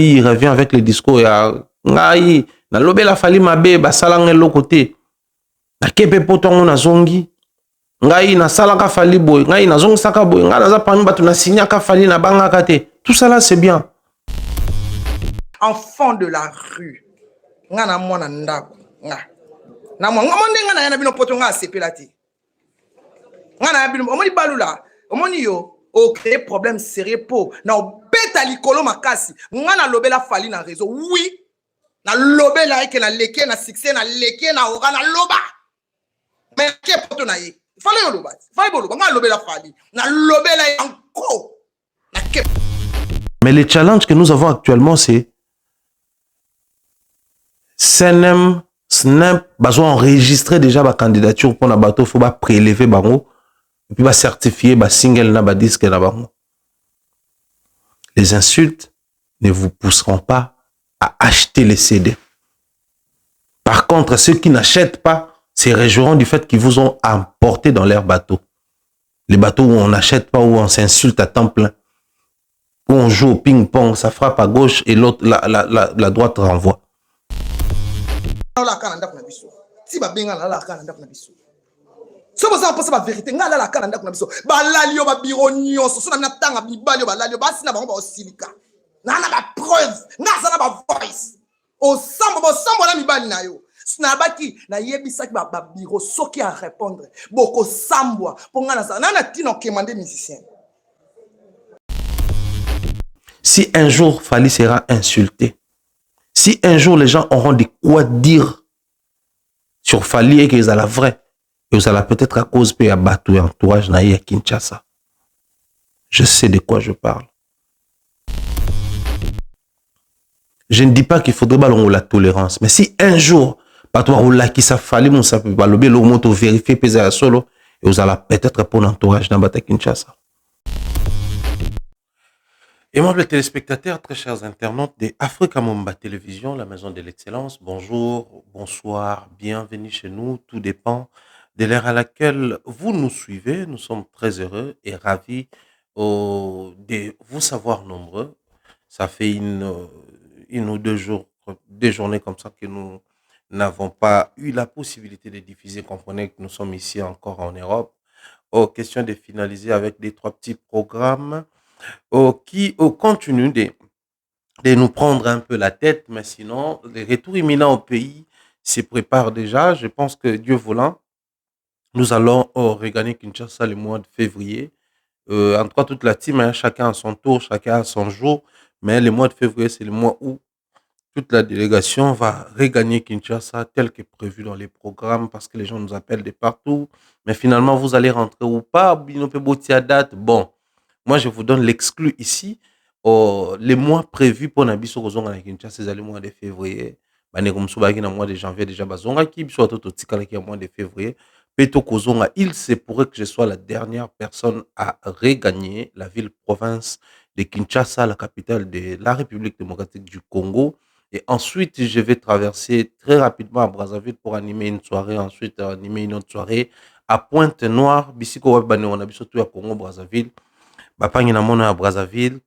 il revient avec le discours ya ngai na lobela fali mabe basalanga lokote na kepe potongo na zongi ngai na salaka fali boy ngai na zongi saka boy ngai na za parmi batu na signaka fali na bangaka te. Tout ça là c'est bien. Enfant de la rue nga na mwana ndako nga na mwa ndenga na yana bino potonga sepela te nga na bino omoni balula omoni yo o créer problème sérieux po na obeta likolo makasi nga na lobela fali na réseau oui na lobela eke na leke na succès na leke na ora na loba mais ke poto na ye fali yo loba fali bolo nga lobela fali na lobela encore na ke. Mais le challenge que nous avons actuellement c'est SNM SNAP besoin enregistrer déjà ma candidature pour na bateau faut ba prélever bango et puis ba certifier ba single na ba disque na bango. Les insultes ne vous pousseront pas à acheter les CD. Par contre, ceux qui n'achètent pas se réjouiront du fait qu'ils vous ont emporté dans leur bateau. Les bateaux où on n'achète pas, où on s'insulte à temps plein, où on joue au ping-pong, ça frappe à gauche et l'autre, la droite renvoie. Si ba benga la kana ndako na biso so boza mposa ba vérité nga la kana ndako na biso ba lalio ba biro nyonso so na tanga bibalio ba lalio ba sina bango ba osilika na ba preuve nga za na ba voice o sambo na mibali na yo sina baki na yebisa ki ba biro soki a répondre boko sambwa po nga na tino kemande musicien. Si un jour Fally sera insulté, si un jour les gens auront de quoi dire sur Fally et qu'ils ont la vraie, et vous allez peut-être à cause de Batou et entourage naïe à Kinshasa. Je sais de quoi je parle. Je ne dis pas qu'il faudrait ballon la tolérance, mais si un jour, Batou ou qui ça Fally, mon ça peut pas le moto vérifier peser à solo, et vous allez peut-être pour l'entourage dans Batou Kinshasa. Aimables téléspectateurs, très chers internautes de Africa Mumba Télévision, la maison de l'excellence, bonjour, bonsoir, bienvenue chez nous, tout dépend de l'ère à laquelle vous nous suivez. Nous sommes très heureux et ravis de vous savoir nombreux. Ça fait une ou deux jours, des journées comme ça que nous n'avons pas eu la possibilité de diffuser. Comprenez que nous sommes ici encore en Europe. Question de finaliser avec des trois petits programmes qui continuent de nous prendre un peu la tête, mais sinon, les retours imminents au pays se préparent déjà. Je pense que Dieu voulant, nous allons regagner Kinshasa le mois de février. En tout cas, toute la team, hein, chacun à son tour, chacun à son jour. Mais le mois de février, c'est le mois où toute la délégation va regagner Kinshasa tel que prévu dans les programmes parce que les gens nous appellent de partout. Mais finalement, vous allez rentrer ou pas, à date. Bon. Moi, je vous donne l'exclu ici. Les mois prévus pour Nabiso Kozonga na Kinshasa, c'est le mois de février. Le mois de janvier, déjà, Bazonga qui soit tout au mois de février. Peto Kozonga, il se pourrait que je sois la dernière personne à regagner la ville-province de Kinshasa, la capitale de la République démocratique du Congo. Et ensuite, je vais traverser très rapidement à Brazzaville pour animer une soirée. Ensuite, animer une autre soirée à Pointe-Noire. Bisiko Wabane, on a surtout à Congo-Brazzaville. Bapangi na mono à Brazzaville,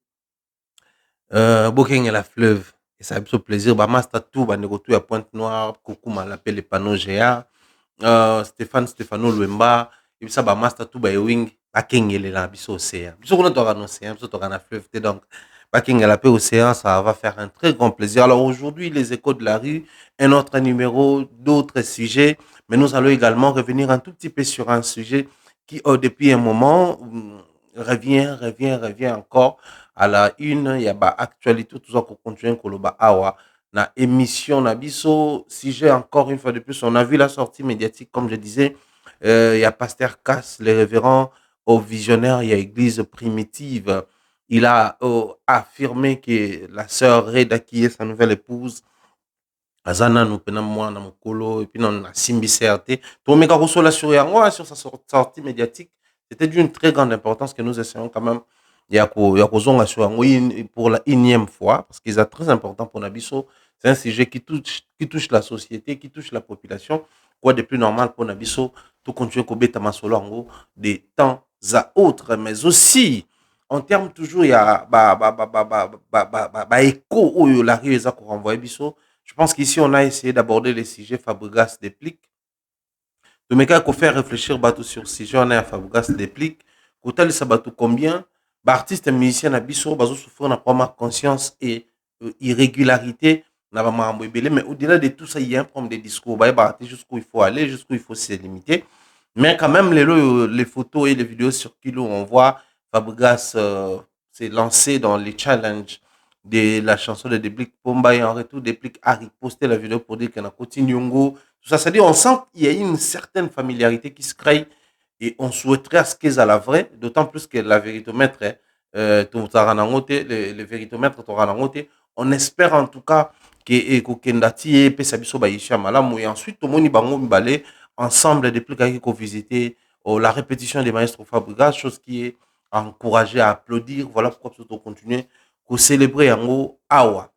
Bokeng et la fleuve. Et ça a eu plaisir. Masta tout, tout à Pointe-Noire, Koukouma l'appelle les panneaux GA, Stéphano Luemba, et puis ça, Masta tout, Wing, Bakeng et la biso océan. Biso qu'on a dans l'océan, biso dans la fleuve. Donc, Bakeng et la paix océan, ça va faire un très grand plaisir. Alors aujourd'hui, les échos de la rue, un autre numéro, d'autres sujets, mais nous allons également revenir un tout petit peu sur un sujet qui, depuis un moment, revient encore à la une. Il y a actualité tout ça qu'on continue koloba awa na émission na biso sujet encore une fois de plus. On a vu la sortie médiatique comme je disais. Il y a Pasteur Cass, le révérend au visionnaire, il y a Église primitive. Il a affirmé que la sœur Reda qui est sa nouvelle épouse Azana nous pena moi na mokolo et puis on a simbi CRT. Tout méga reçoit sur sa sortie médiatique. C'était d'une très grande importance que nous essayons quand même pour la énième fois, parce qu'ils sont très important pour Nabiso. C'est un sujet qui touche la société, qui touche la population. Quoi de plus normal pour Nabiso, tout continuer à bêta masolo des temps à autres, mais aussi en termes toujours, il y a écho où la rue est renvoyé biso. Je pense qu'ici, on a essayé d'aborder les sujets Fabregas déplique. De mes cas, qu'on fait réfléchir bateau sur sujet, on a un Fabregas déplique. Kotal sabato combien, artistes et musiciens à biso, bazo souffrir n'a pas ma conscience et irrégularité. Mais au-delà de tout ça, il y a un problème de discours. Jusqu'où il faut aller, jusqu'où il faut se limiter. Mais quand même, les photos et les vidéos sur Kilo, on voit Fabregas s'est lancé dans les challenges de la chanson de Déblic Pomba et en retour, Déblic a riposté la vidéo pour dire qu'on a continué Nyongo. Tout ça, c'est-à-dire, on sent qu'il y a une certaine familiarité qui se crée et on souhaiterait à ce qu'elles à la vraie, d'autant plus que la véritomètre, le véritomètre, on espère en tout cas que Kokendati et Pesabiso Baïcha Malam, et ensuite, tout le monde va balé ensemble depuis qu'on a visité la répétition des maestros Fabregas, chose qui est encouragée à applaudir. Voilà pourquoi on continue à célébrer en haut Awa.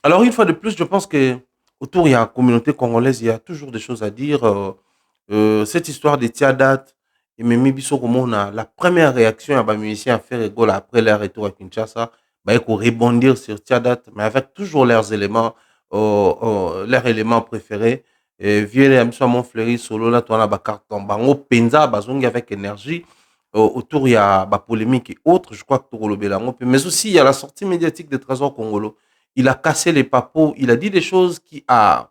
Alors, une fois de plus, je pense que autour il y a la communauté congolaise, il y a toujours des choses à dire. Cette histoire de Tiadat et Mimi Bisso, comment on a la première réaction à musicien à faire rigole après leur retour à Kinshasa, il faut rebondir sur Tiadat, mais avec toujours leurs éléments préférés. Vieux Amso Montfleury solo là toi na carton bango penza bazongi avec énergie autour il y a ba polémique et autres, je crois que Toro Belango, mais aussi il y a la sortie médiatique de Trésor Congolo. Il a cassé les papos, il a dit des choses qui a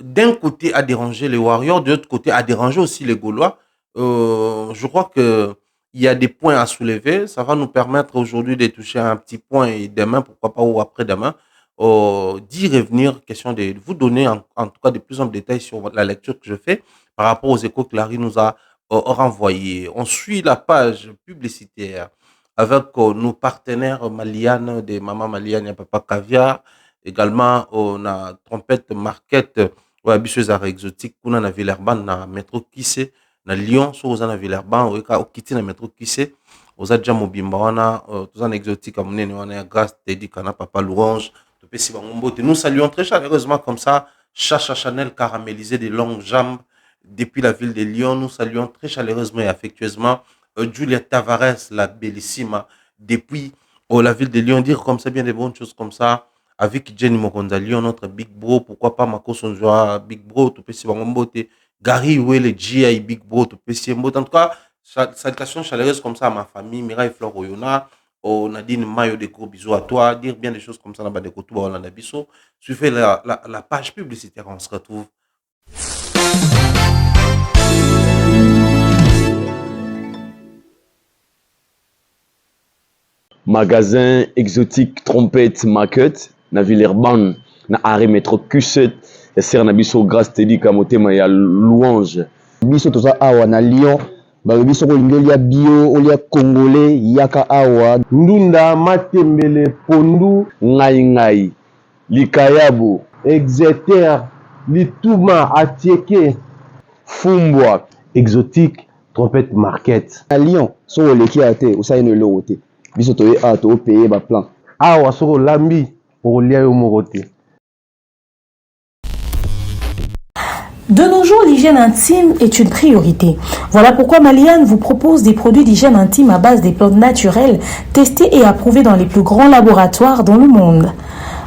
d'un côté a dérangé les Warriors, de l'autre côté a dérangé aussi les Gaulois. Je crois que il y a des points à soulever. Ça va nous permettre aujourd'hui de toucher un petit point et demain, pourquoi pas, ou après-demain, d'y revenir. Question de vous donner en tout cas de plus en détails sur la lecture que je fais par rapport aux échos que Larry nous a renvoyés. On suit la page publicitaire avec nos partenaires Maliane, de Maman Maliane et Papa Caviar. Également, on a Trompette Market, ouais, Bissuezara exotique, on a Villerban, na métro Kissé, na Lyon, so on a Villerban, au Kiti na métro Kissé, aux Adja Mobimba, on a tous en exotique, on a grâce, Teddy, Kana, Papa Louange, nous saluons très chaleureusement comme ça, Chacha Chanel caramélisé des longues jambes depuis la ville de Lyon. Nous saluons très chaleureusement et affectueusement Julia Tavares, la bellissima, depuis la ville de Lyon. Dire comme ça, bien des bonnes choses comme ça. Avec Jenny Mokonda Lyon, notre Big Bro, pourquoi pas Mako Sonjoa, Big Bro, tout petit Bangombote, Gary Ouele, GI, Big Bro, tout petit En tout cas, salutations chaleureuses comme ça à ma famille, Mireille Flore Oyona. Nadine Mayo, des gros bisous à toi. Dire bien des choses comme ça, là-bas, des Kotouba, Hollande Bisso. Suivez la page publicitaire, on se retrouve. Magasin exotique Trompette Market, na Villerban, na arrêt métro Q7, et c'est na biso grâce Teddy Kamotema ya Louange. Biso toza awa na Lyon. Biso ko lingolia bio, olia congolais, yaka awa. Ndunda matembele pondu, Ngai, Likayabu, Exeter, Lituma, Atieke, Fumbwa, exotique, Trompette Market. À Lyon, so oleki ate, osaye no lote. Biso toye a to payer ba plan. Awa soko lambi, olia yo morote. De nos jours, l'hygiène intime est une priorité. Voilà pourquoi Maliane vous propose des produits d'hygiène intime à base des plantes naturelles, testés et approuvés dans les plus grands laboratoires dans le monde.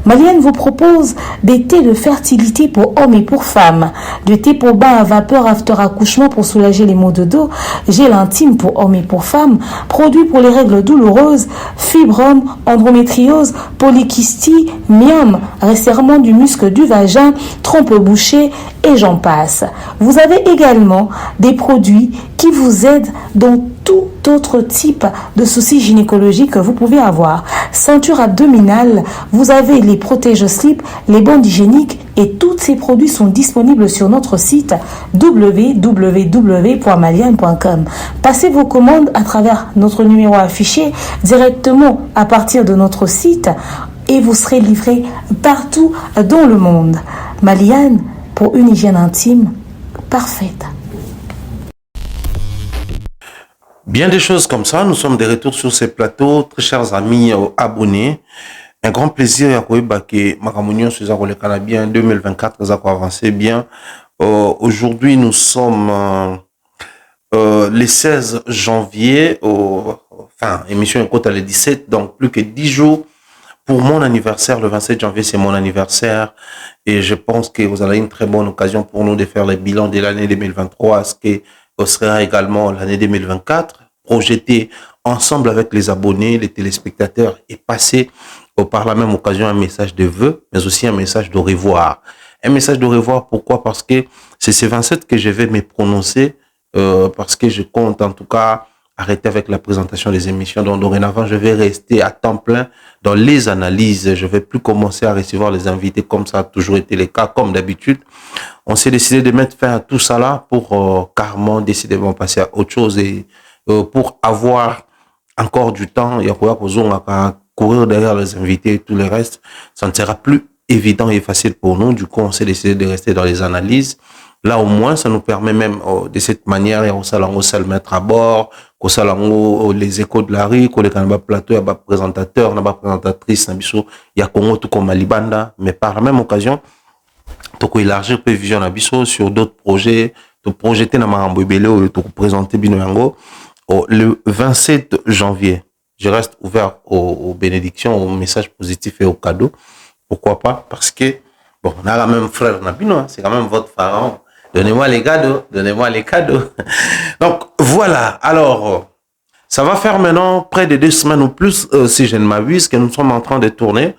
Maliane vous propose des thés de fertilité pour hommes et pour femmes, de thé pour bain à vapeur after accouchement pour soulager les maux de dos, gel intime pour hommes et pour femmes, produits pour les règles douloureuses, fibrome, endométriose, polykystie, myome, resserrement du muscle du vagin, trompe bouchée et j'en passe. Vous avez également des produits qui vous aident dans tout autre type de soucis gynécologiques que vous pouvez avoir. Ceinture abdominale, vous avez les protège-slip, les bandes hygiéniques et tous ces produits sont disponibles sur notre site www.maliane.com. Passez vos commandes à travers notre numéro affiché directement à partir de notre site et vous serez livré partout dans le monde. Maliane, pour une hygiène intime parfaite. Bien des choses comme ça, nous sommes de retour sur ces plateaux, très chers amis abonnés. Un grand plaisir à que Makamounion sur le Canadien 2024 ça a avancé bien. Aujourd'hui, nous sommes le 16 janvier, enfin, émission écoute le 17, donc plus que 10 jours pour mon anniversaire. Le 27 janvier, c'est mon anniversaire. Et je pense que vous avez une très bonne occasion pour nous de faire le bilan de l'année 2023, ce qui sera également l'année 2024, projeté ensemble avec les abonnés, les téléspectateurs et passer par la même occasion un message de vœux, mais aussi un message de revoir. Un message de revoir, pourquoi? Parce que c'est ce 27 que je vais me prononcer, parce que je compte en tout cas arrêter avec la présentation des émissions. Donc dorénavant, je vais rester à temps plein dans les analyses. Je vais plus commencer à recevoir les invités comme ça a toujours été le cas, comme d'habitude. On s'est décidé de mettre fin à tout ça là pour carrément décidément passer à autre chose et pour avoir encore du temps. Il y a quoi courir derrière les invités et tout le reste. Ça ne sera plus évident et facile pour nous. Du coup, on s'est décidé de rester dans les analyses. Là, au moins, ça nous permet même de cette manière, et on s'est le mettre à bord, qu'on s'est les échos de la rue, qu'on les plateau, il y a présentateur, il y a présentatrice, il y a Congo tout comme Malibanda. Mais par la même occasion, tu peux élargir la vision sur d'autres projets, tu peux projeter dans Marambo Ibele, tu peux présenter Binoyango. Le 27 janvier, je reste ouvert aux bénédictions, aux messages positifs et aux cadeaux. Pourquoi pas? Parce que, bon, on a la même frère Nabino, c'est quand même votre pharaon. Donnez-moi les cadeaux, donnez-moi les cadeaux. Donc, voilà. Alors, ça va faire maintenant près de 2 semaines ou plus, si je ne m'abuse, que nous sommes en train de tourner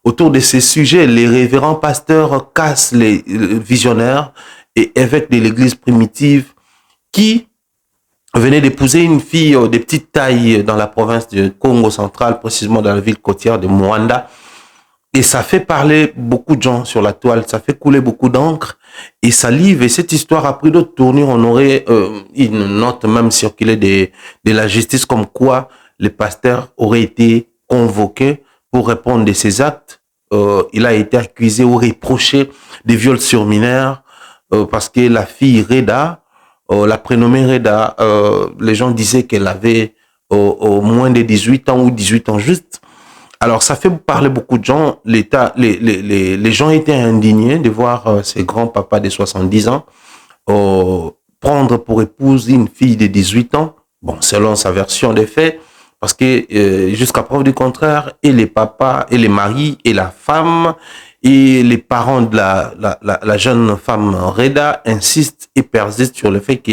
autour de ces sujets. Les révérends pasteurs cassent les visionnaires et évêques de l'église primitive qui venait d'épouser une fille de petite taille dans la province de Congo central, précisément dans la ville côtière de Mwanda. Et ça fait parler beaucoup de gens sur la toile, ça fait couler beaucoup d'encre et salive. Et cette histoire a pris d'autres tournures. On aurait une note même circulée de la justice comme quoi le pasteur aurait été convoqué pour répondre de ses actes. Il a été accusé ou reproché de viols sur mineurs parce que la fille Reda, la prénommée Reda, les gens disaient qu'elle avait au moins de 18 ans ou 18 ans juste. Alors, ça fait parler beaucoup de gens. Les gens étaient indignés de voir ces grands-papas de 70 ans prendre pour épouse une fille de 18 ans. Bon, selon sa version des faits, parce que jusqu'à preuve du contraire, et les papas, et les maris, et la femme, et les parents de la jeune femme Reda insistent et persistent sur le fait que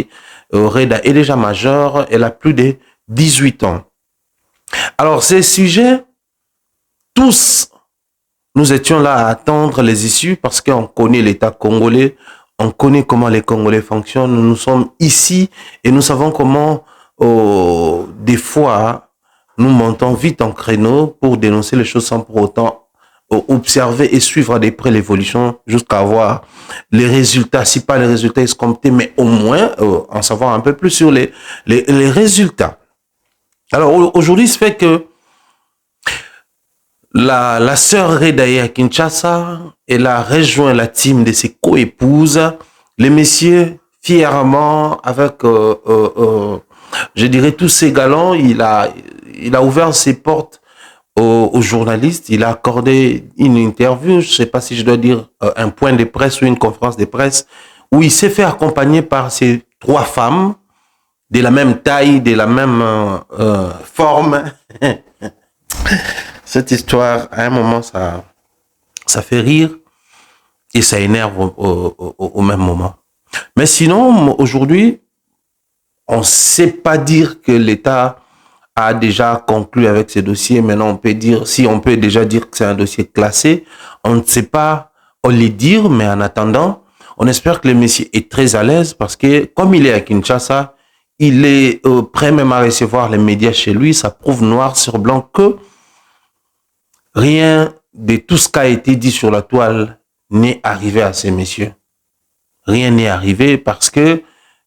Reda est déjà majeure, elle a plus de 18 ans. Alors, ces sujets, tous, nous étions là à attendre les issues parce qu'on connaît l'État congolais, on connaît comment les Congolais fonctionnent, nous sommes ici et nous savons comment, des fois, nous montons vite en créneau pour dénoncer les choses sans pour autant observer et suivre de près l'évolution jusqu'à voir les résultats, si pas les résultats escomptés, mais au moins en savoir un peu plus sur les résultats. Alors aujourd'hui, il se fait que la sœur Reda à Kinshasa, elle a rejoint la team de ses co-épouses. Les messieurs, fièrement, avec, je dirais, tous ses galants, il a ouvert ses portes aux journalistes. Il a accordé une interview, je ne sais pas si je dois dire un point de presse ou une conférence de presse, où il s'est fait accompagner par ces 3 femmes de la même taille, de la même forme. Cette histoire, à un moment, ça fait rire et ça énerve au même moment. Mais sinon, aujourd'hui, on ne sait pas dire que l'État a déjà conclu avec ces dossiers. Maintenant, on peut dire, si on peut déjà dire que c'est un dossier classé, on ne sait pas les dire, mais en attendant, on espère que le monsieur est très à l'aise parce que comme il est à Kinshasa, il est prêt même à recevoir les médias chez lui. Ça prouve noir sur blanc que rien de tout ce qui a été dit sur la toile n'est arrivé à ces messieurs. Rien n'est arrivé parce que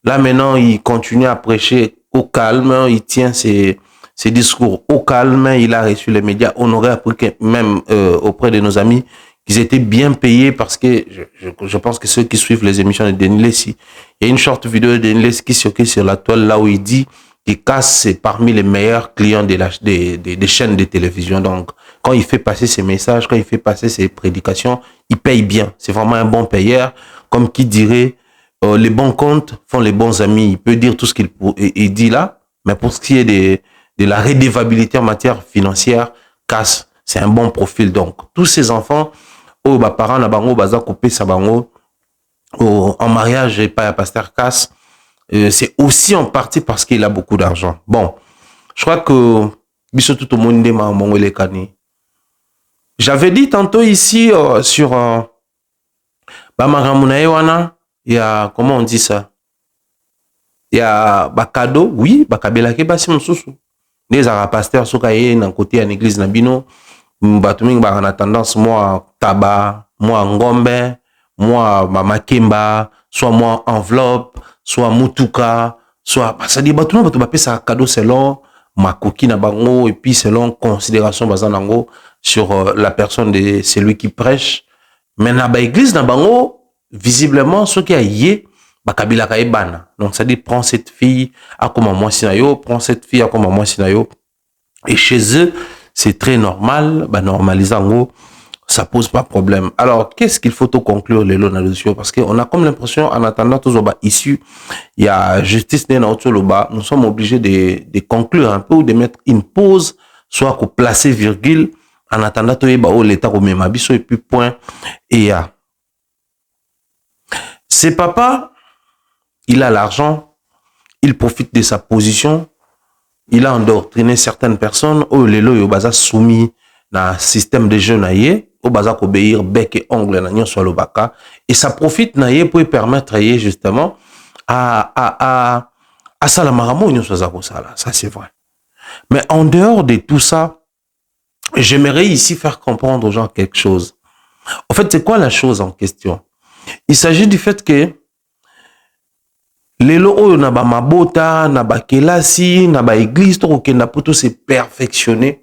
là maintenant, il continue à prêcher au calme, il tient ses discours au calme, il a reçu les médias. On aurait appris que même auprès de nos amis qu'ils étaient bien payés parce que je pense que ceux qui suivent les émissions de Denis Lessi, il y a une short vidéo de Denis Lessi qui circule sur la toile là où il dit qu'il casse parmi les meilleurs clients des chaînes de télévision. Donc, quand il fait passer ses messages, quand il fait passer ses prédications, il paye bien. C'est vraiment un bon payeur. Comme qui dirait, les bons comptes font les bons amis. Il peut dire tout ce qu'il dit là, mais pour ce qui est de la redevabilité en matière financière, casse, c'est un bon profil. Donc, tous ces enfants, parents na bango baza coupé sa bango en mariage et pas à pasteur casse, c'est aussi en partie parce qu'il a beaucoup d'argent. Bon, je crois que biso tout le monde est maman les cani. J'avais dit tantôt ici sur Bamaramunae wana, il y a comment on dit ça? Il y a bakado, oui, bakabela ke basi mususu. Les pasteur soka ye na côté en église na bino, batuming ba na tendance moi tabac, moi ngombe, moi mamakemba, soit moi enveloppe, soit mutuka, soit ça dit batuming batu bapé ça cadeau selon makoki na bango et puis selon considération bazanango sur la personne de celui qui prêche. Mais na ba église na bango visiblement ce qui a yé bakabila ka ebana. Donc ça dit prends cette fille à comme moi sinayo, prends cette fille à comme moi sinayo. Et chez eux, c'est très normal, bah normalisant, ça pose pas problème. Alors, qu'est-ce qu'il faut conclure les lois là-dessus? Parce qu'on a comme l'impression, en attendant tous les issus, il y a justice nous sommes obligés de conclure un peu ou de mettre une pause, soit qu'on place virgule, en attendant tout l'État au même abisso et puis point. Et c'est papa, il a l'argent, il profite de sa position, il a endoctriné certaines personnes, les lois yo baza soumis dans système de jeunes naïe, au baza obéir bec et ongle na nyon soit le baka, et ça profite naïe pour permettre justement à Salamaramo nyon soit ça, ça c'est vrai. Mais en dehors de tout ça, j'aimerais ici faire comprendre aux gens quelque chose. En fait, c'est quoi la chose en question? Il s'agit du fait que les lois na ba mabota, na ba kelasi, na ba église, tout pour se perfectionner.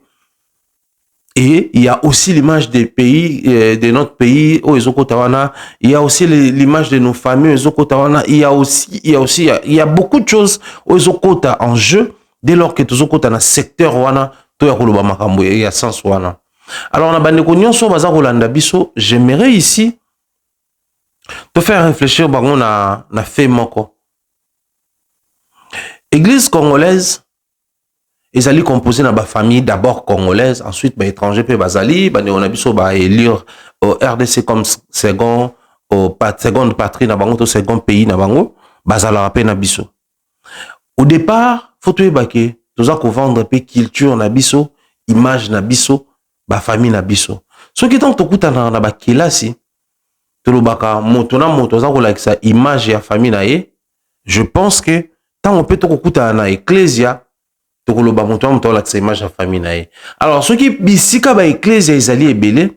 Et il y a aussi l'image des pays, de notre pays, il y a aussi l'image de nos familles, il y a beaucoup de choses en jeu dès lors que tout dans le secteur il y a sens wana. Alors on a bande konyon so baza kolanda biso, j'aimerais ici te faire réfléchir bango na fait moko. Église congolaise, ils allaient composer dans la famille d'abord congolaise, ensuite bah, étranger puis bazali, bah on a biso bah élire au RDC comme seconde patrie na bango to second pays na bango, bazala rapé na biso. Au départ, faut tout ébaquer, tout ça qu'on vendre peu culture na biso, image na biso, ba famille na biso. Ce qui tant tokuta na ba kelasi, to lo baka moto za ko like sa image ya famille na ye, je pense que tant on peut to kuta na ecclesia to ko lo ba moto like sa image ya famille na ye. Alors ce qui bisika ba ecclesia ezali ebele,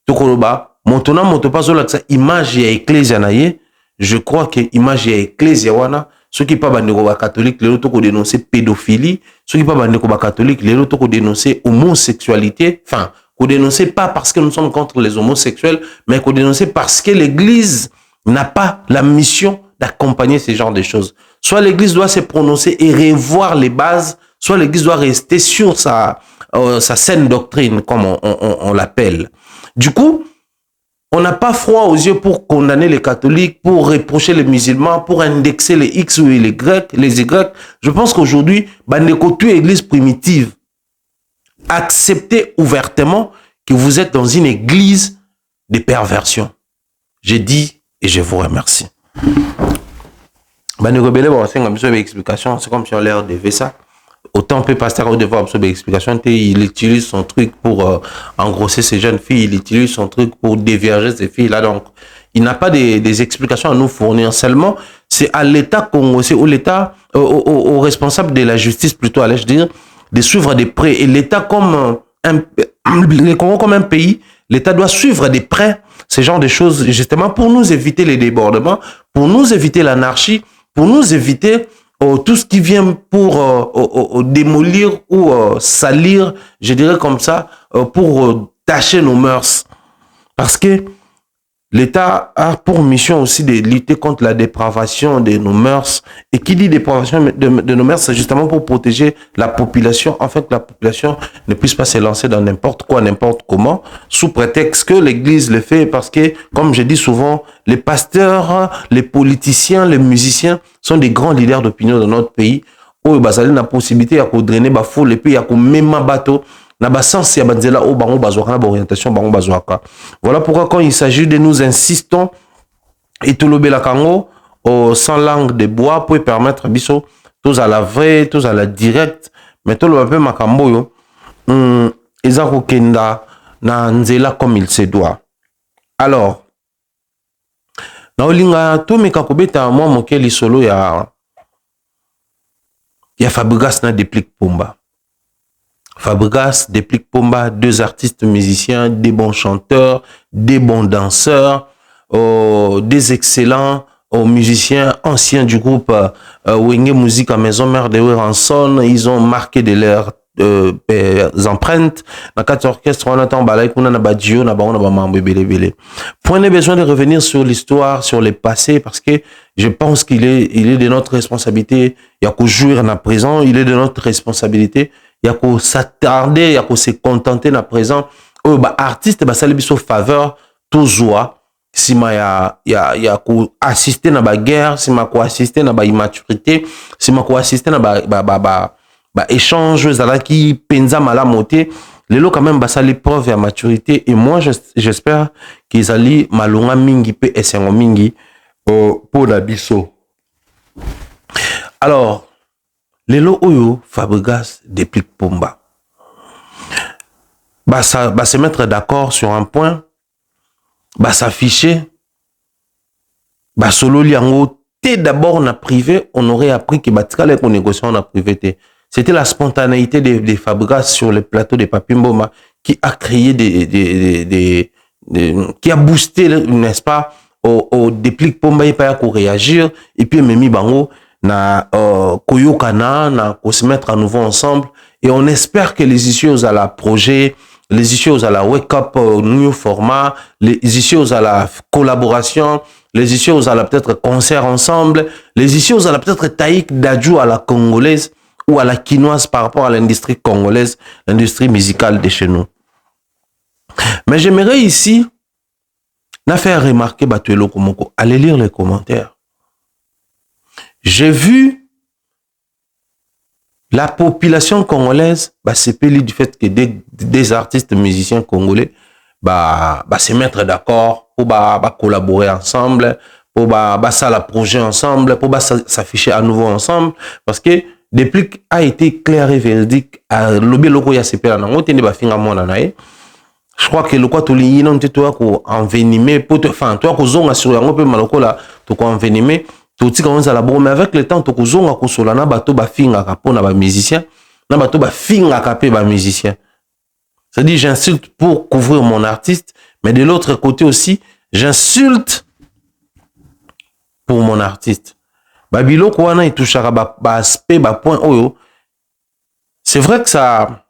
to ko lo ba moto pas zo like sa image ya ecclesia na ye, je crois que image ya ecclesia wana ceux qui pas bandeko ba catholique les autres ko dénoncer pédophilie, ceux qui pas bandeko ba catholique les autres ko dénoncer homosexualité, enfin qu'on dénoncer pas parce que nous sommes contre les homosexuels, mais qu'on dénoncer parce que l'église n'a pas la mission d'accompagner ce genre de choses. Soit l'église doit se prononcer et revoir les bases, soit l'église doit rester sur sa saine doctrine, comme on l'appelle. Du coup, on n'a pas froid aux yeux pour condamner les catholiques, pour reprocher les musulmans, pour indexer les X ou les Y. Je pense qu'aujourd'hui, bandeko tu église primitive, acceptez ouvertement que vous êtes dans une église de perversion. J'ai dit et je vous remercie. Bandeko belé bon, c'est comme ça explication, c'est comme si on leur devait ça. Autant peut pasteur au devoir absorber l'explication, il utilise son truc pour engrosser ces jeunes filles, il utilise son truc pour dévierger ces filles là. Donc, il n'a pas des explications à nous fournir. Seulement, c'est à l'État congolais, c'est au l'État, aux responsables de la justice plutôt, allais-je dire, de suivre de près. Et l'État comme le Congo comme un pays, l'État doit suivre de près ce genre de choses justement pour nous éviter les débordements, pour nous éviter l'anarchie, pour nous éviter tout ce qui vient pour démolir ou salir, je dirais comme ça, pour tâcher nos mœurs. Parce que l'État a pour mission aussi de lutter contre la dépravation de nos mœurs. Et qui dit dépravation de nos mœurs, c'est justement pour protéger la population, afin que la population ne puisse pas se lancer dans n'importe quoi, n'importe comment, sous prétexte que l'Église le fait, parce que, comme je dis souvent, les pasteurs, les politiciens, les musiciens sont des grands leaders d'opinion dans notre pays. Oh, bazali na possibilité ya ko drainer ba foule et puis ya ko mema bateau. Na ba sens ya banzela o bango bazwaka na ba orientation bango bazwaka. Voilà pourquoi quand il s'agit de nous insistons et tout le kango sans langue de bois pour permettre biso tous à la vraie, tous à la directe, mais tout le peu makambo yo ezako kenda na nzela comme il se doit. Alors na olinga to meka kobeta moi mokeli solo ya Fabregas na Déplique Pomba. Fabregas, Déplique Pomba, deux artistes musiciens, des bons chanteurs, des bons danseurs, des excellents musiciens anciens du groupe Wenge Musique à Maison Mère de Ranson. Ils ont marqué de leurs empreintes. Dans 4 orchestres, on attend Point de besoin de revenir sur l'histoire, sur le passé, parce que je pense qu'il est de notre responsabilité. Il y a qu'au jouir dans présent, il est de notre responsabilité. Il y a qu'au s'attarder, il y a qu'au se contenter dans présent. Artiste, ça lui fait faveur, tout joie. Si ma ya qu'au assister dans la guerre, si ma qu'au assister dans la immaturité, si ma qu'au assister dans échange qui penza mala moté les lots quand même basa l'épreuve à maturité et moi j'espère qu'ils allaient malonga mingi pe esengo mingi pour la biso. Alors les lots oyo Fabregas Déplique Pomba se mettre d'accord sur un point, s'afficher, solo liango té d'abord na privé, on aurait appris que batikale qu'on négocie en privé. C'était la spontanéité des Fabregas sur le plateau de Papi Mboma qui a créé qui a boosté, n'est-ce pas, au Déplique Pomba et pas pour réagir et puis Memi Bango na koyokana na ko se mettre à nouveau ensemble et on espère que les issues à la projet, les issues à la wake up new format, les issues à la collaboration, les issues à la peut-être concert ensemble, les issues à la peut-être taïk d'adjou à la congolaise ou à la quinoise par rapport à l'industrie congolaise, l'industrie musicale de chez nous. Mais j'aimerais ici n'a faire remarquer Batuelo Komoko. Allez lire les commentaires. J'ai vu la population congolaise se pélir du fait que des artistes musiciens congolais se mettre d'accord pour collaborer ensemble, pour ça la projet ensemble, pour s'afficher à nouveau ensemble, parce que Déplique a été clair et véridique à lobby logo ya sepela na ngote ne ba finga mona nae. Je crois que le quoi to li non te toi ko envenimer pour te enfin toi ko zonga sur yango pe maloko la to ko envenimer to tika onza la bon mais avec le temps to ko zonga ko solana bato ba finga ka pona ba musicien na bato ba finga ka pe ba musicien. C'est-à-dire j'insulte pour couvrir mon artiste mais de l'autre côté aussi j'insulte pour mon artiste. Babilo kwana il touchera aspect point oyo. C'est vrai que ça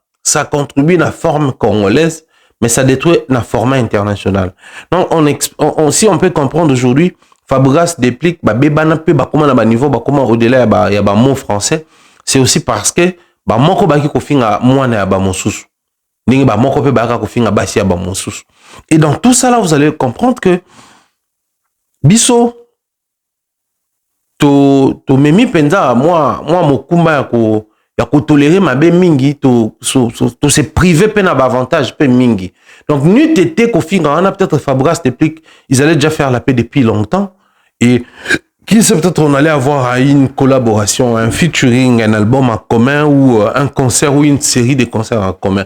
contribue à la forme congolaise, mais ça détruit la format international. Donc si on peut comprendre aujourd'hui, Fabregas Déplique bebana pe comment na ba niveau comment au-delà ya ba mot français, c'est aussi parce que moko baki ko finga mwana ya ba mosusu. Ningi moko pe baka ko finga basi ya ba mosusu. Et dans tout ça là vous allez comprendre que biso to memi penza moi mokumba ya ko tolérer mabe mingi to se priver pe na avantage pe mingi. Donc n'eût été qu'au fin on a peut-être Fabregas Déplique, ils allaient déjà faire la paix depuis longtemps et qui sait peut-être on allait avoir une collaboration, un featuring, un album en commun ou un concert ou une série de concerts en commun.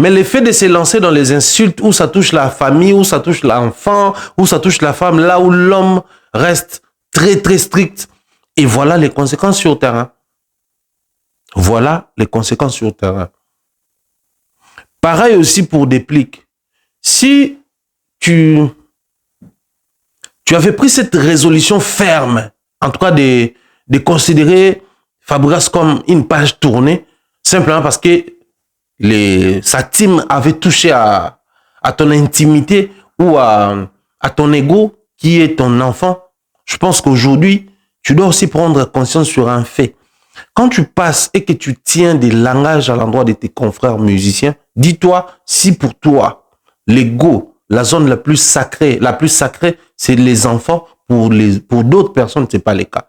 Mais le fait de se lancer dans les insultes où ça touche la famille, où ça touche l'enfant, où ça touche la femme, là où l'homme reste très très strict. Et voilà les conséquences sur le terrain. Voilà les conséquences sur le terrain. Pareil aussi pour Déplique. Si tu avais pris cette résolution ferme, en tout cas de considérer Fabregas comme une page tournée, simplement parce que sa team avait touché à ton intimité ou à à ton ego qui est ton enfant, je pense qu'aujourd'hui, tu dois aussi prendre conscience sur un fait. Quand tu passes et que tu tiens des langages à l'endroit de tes confrères musiciens, dis-toi, si pour toi, l'ego, la zone la plus sacrée, c'est les enfants, pour d'autres personnes, ce n'est pas le cas.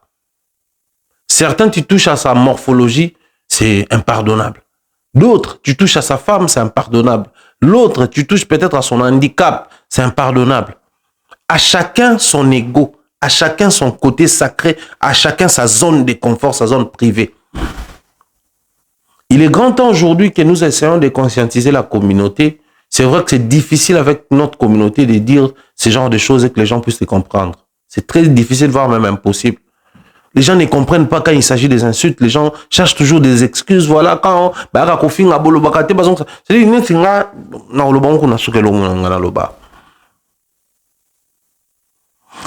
Certains, tu touches à sa morphologie, c'est impardonnable. D'autres, tu touches à sa femme, c'est impardonnable. L'autre, tu touches peut-être à son handicap, c'est impardonnable. À chacun son ego, à chacun son côté sacré, à chacun sa zone de confort, sa zone privée. Il est grand temps aujourd'hui que nous essayons de conscientiser la communauté. C'est vrai que c'est difficile avec notre communauté de dire ce genre de choses et que les gens puissent les comprendre. C'est très difficile, voire même impossible. Les gens ne comprennent pas quand il s'agit des insultes. Les gens cherchent toujours des excuses. Voilà, quand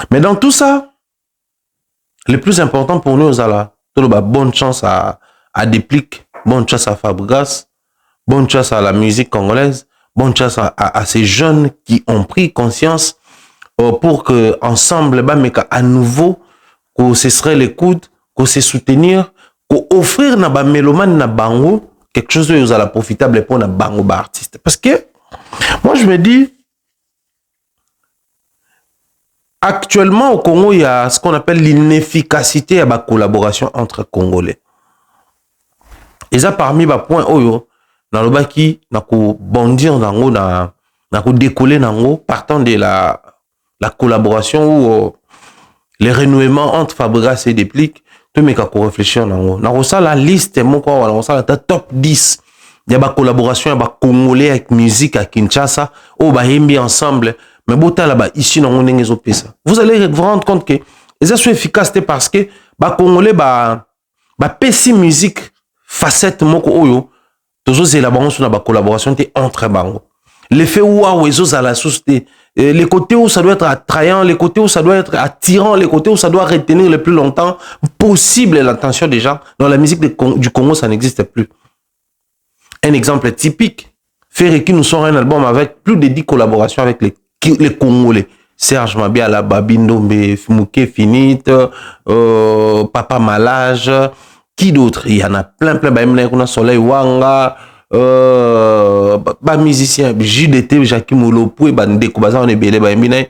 mais dans tout ça, le plus important pour nous, c'est bonne chance à Déplique, bonne chance à Fabregas, bonne chance à la musique congolaise, bonne chance à ces jeunes qui ont pris conscience pour que ensemble, à nouveau, qu'on se serait les coudes, qu'on se soutenir, qu'on offrir na ba mélomane na bango quelque chose de la profitable pour na bango ba artiste. Parce que moi je me dis, actuellement au Congo il y a ce qu'on appelle l'inefficacité à la collaboration entre Congolais. Et ça parmi les points oyo na lobaki na ko bondir nango na ko décoller nango partant de la collaboration ou les renouements entre Fabregas et Déplique, tout mais qu'à réfléchir nango. Na ça la liste mon quoi voilà, ça la top 10. Il y a ba collaboration il y a ba congolais avec musique à Kinshasa, oh ba yembi ensemble, mais bota là-bas ici nango ndengezo pesa. Vous allez vous rendre compte que ça soit efficace parce que ba congolais ba pesi musique facette moko oyo toujours c'est la balance sur la collaboration entre bango. L'effet waouh ezo à la société, les côtés où ça doit être attrayant, les côtés où ça doit être attirant, les côtés où ça doit retenir le plus longtemps possible l'attention des gens. Dans la musique du Congo, ça n'existe plus. Un exemple typique, Ferreki nous sort un album avec plus de 10 collaborations avec les Congolais. Serge Mabiala, Babindombe, Fumouke Finite, Papa Malage, qui d'autre? Il y en a plein, on a Soleil Wanga, musicien, JDT, Jacques Moulopoué, Bandeko, Bazan, Ebele, Bambine.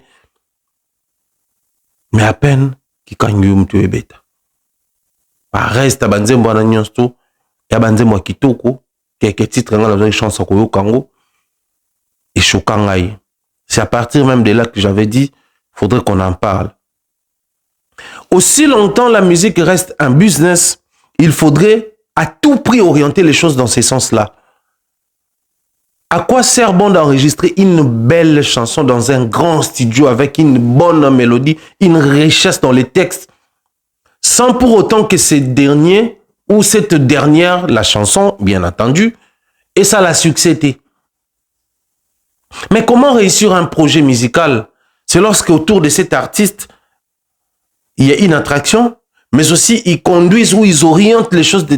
Mais à peine, qui kangum tu es bêta. Reste à Banzembo à Nyansto, et à Banzembo à Kitoko, quelques titres, on a besoin de chansons au Congo, et Chokangaï. C'est à partir même de là que j'avais dit, faudrait qu'on en parle. Aussi longtemps la musique reste un business, il faudrait à tout prix orienter les choses dans ces sens-là. À quoi sert bon d'enregistrer une belle chanson dans un grand studio avec une bonne mélodie, une richesse dans les textes, sans pour autant que ces derniers ou cette dernière, la chanson, bien entendu, et ça la succédé. Mais comment réussir un projet musical? C'est lorsque autour de cet artiste, il y a une attraction, mais aussi ils conduisent ou ils orientent les choses de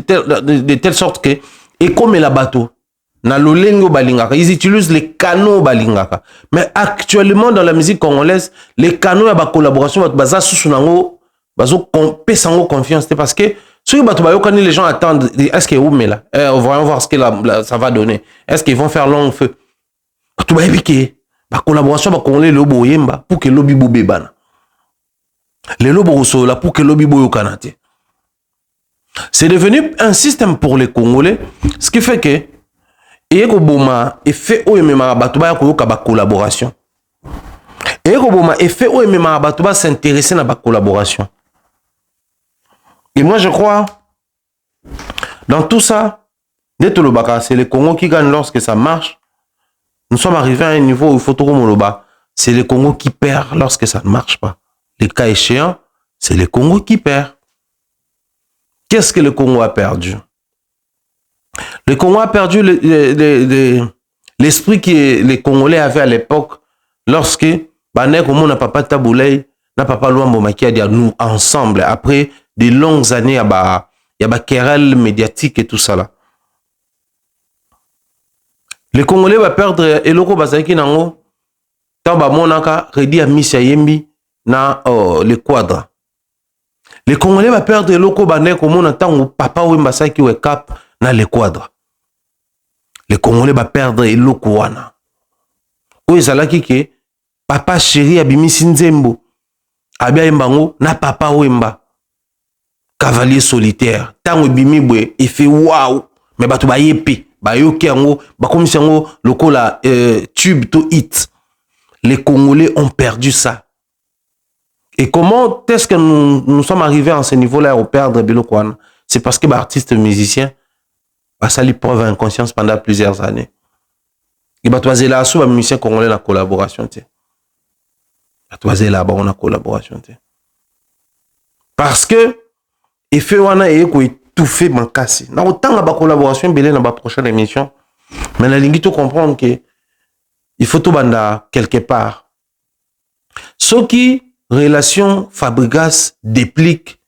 telle sorte que, et comme la bateau, ils utilisent les canaux balingaka. Mais actuellement dans la musique congolaise, les canaux et la collaboration, confiance, parce que les gens attendent, est-ce que voyons voir ce que ça va donner. Est-ce qu'ils vont faire long feu? La collaboration va congolais le boyemba pour que lobby bobebana. Les lobos là pour que lobby boyo kanate. C'est devenu un système pour les Congolais, ce qui fait que Boma est fait au MMA batuba koyoka ba collaboration. Boma est fait au MMA batuba s'intéresser à la collaboration. Et moi je crois dans tout ça, c'est les Congo qui gagnent lorsque ça marche. Nous sommes arrivés à un niveau où il faut tout moloba. C'est les Congo qui perdent lorsque ça ne marche pas. Les cas échéants, c'est les Congo qui perdent. Qu'est-ce que le Congo a perdu? Le Congo a perdu l'esprit que les Congolais avaient à l'époque lorsque Banek Omo n'a pas Taboulay, n'a pas Luambo Maki a dit nous ensemble après des longues années il y a querelle médiatique et tout ça là. Les Congolais vont perdre et loko bazaki nango Tamba monaka Redi a mis Yembi na les quadres. Les Congolais va perdre loko bane comme on entend papa Wemba Saki we cap na les quadres. Les Congolais va perdre loko wana. Ou ezalaki ke papa chéri abimisi Nzembo. Abia Mbango na papa Wemba. Cavalier solitaire. Tango bimibwe il fait waouh mais batu ba yepe ba yoki yango ba komisi yango lokola tube to hit. Les Congolais ont perdu ça. Et comment est-ce que nous sommes arrivés à ce niveau-là au perdre Bilokwan? C'est parce que l'artiste musicien a sali preuve d'inconscience pendant plusieurs années. Il va toiser là sous un musicien congolais la collaboration. Il va toiser là on a collaboration. Parce que il fait wana et ko étouffer mankasi. Na autant la collaboration belé dans la prochaine émission. Mais la ligne tout comprendre que il faut tout banda quelque part. Ce qui relation Fabregas déplique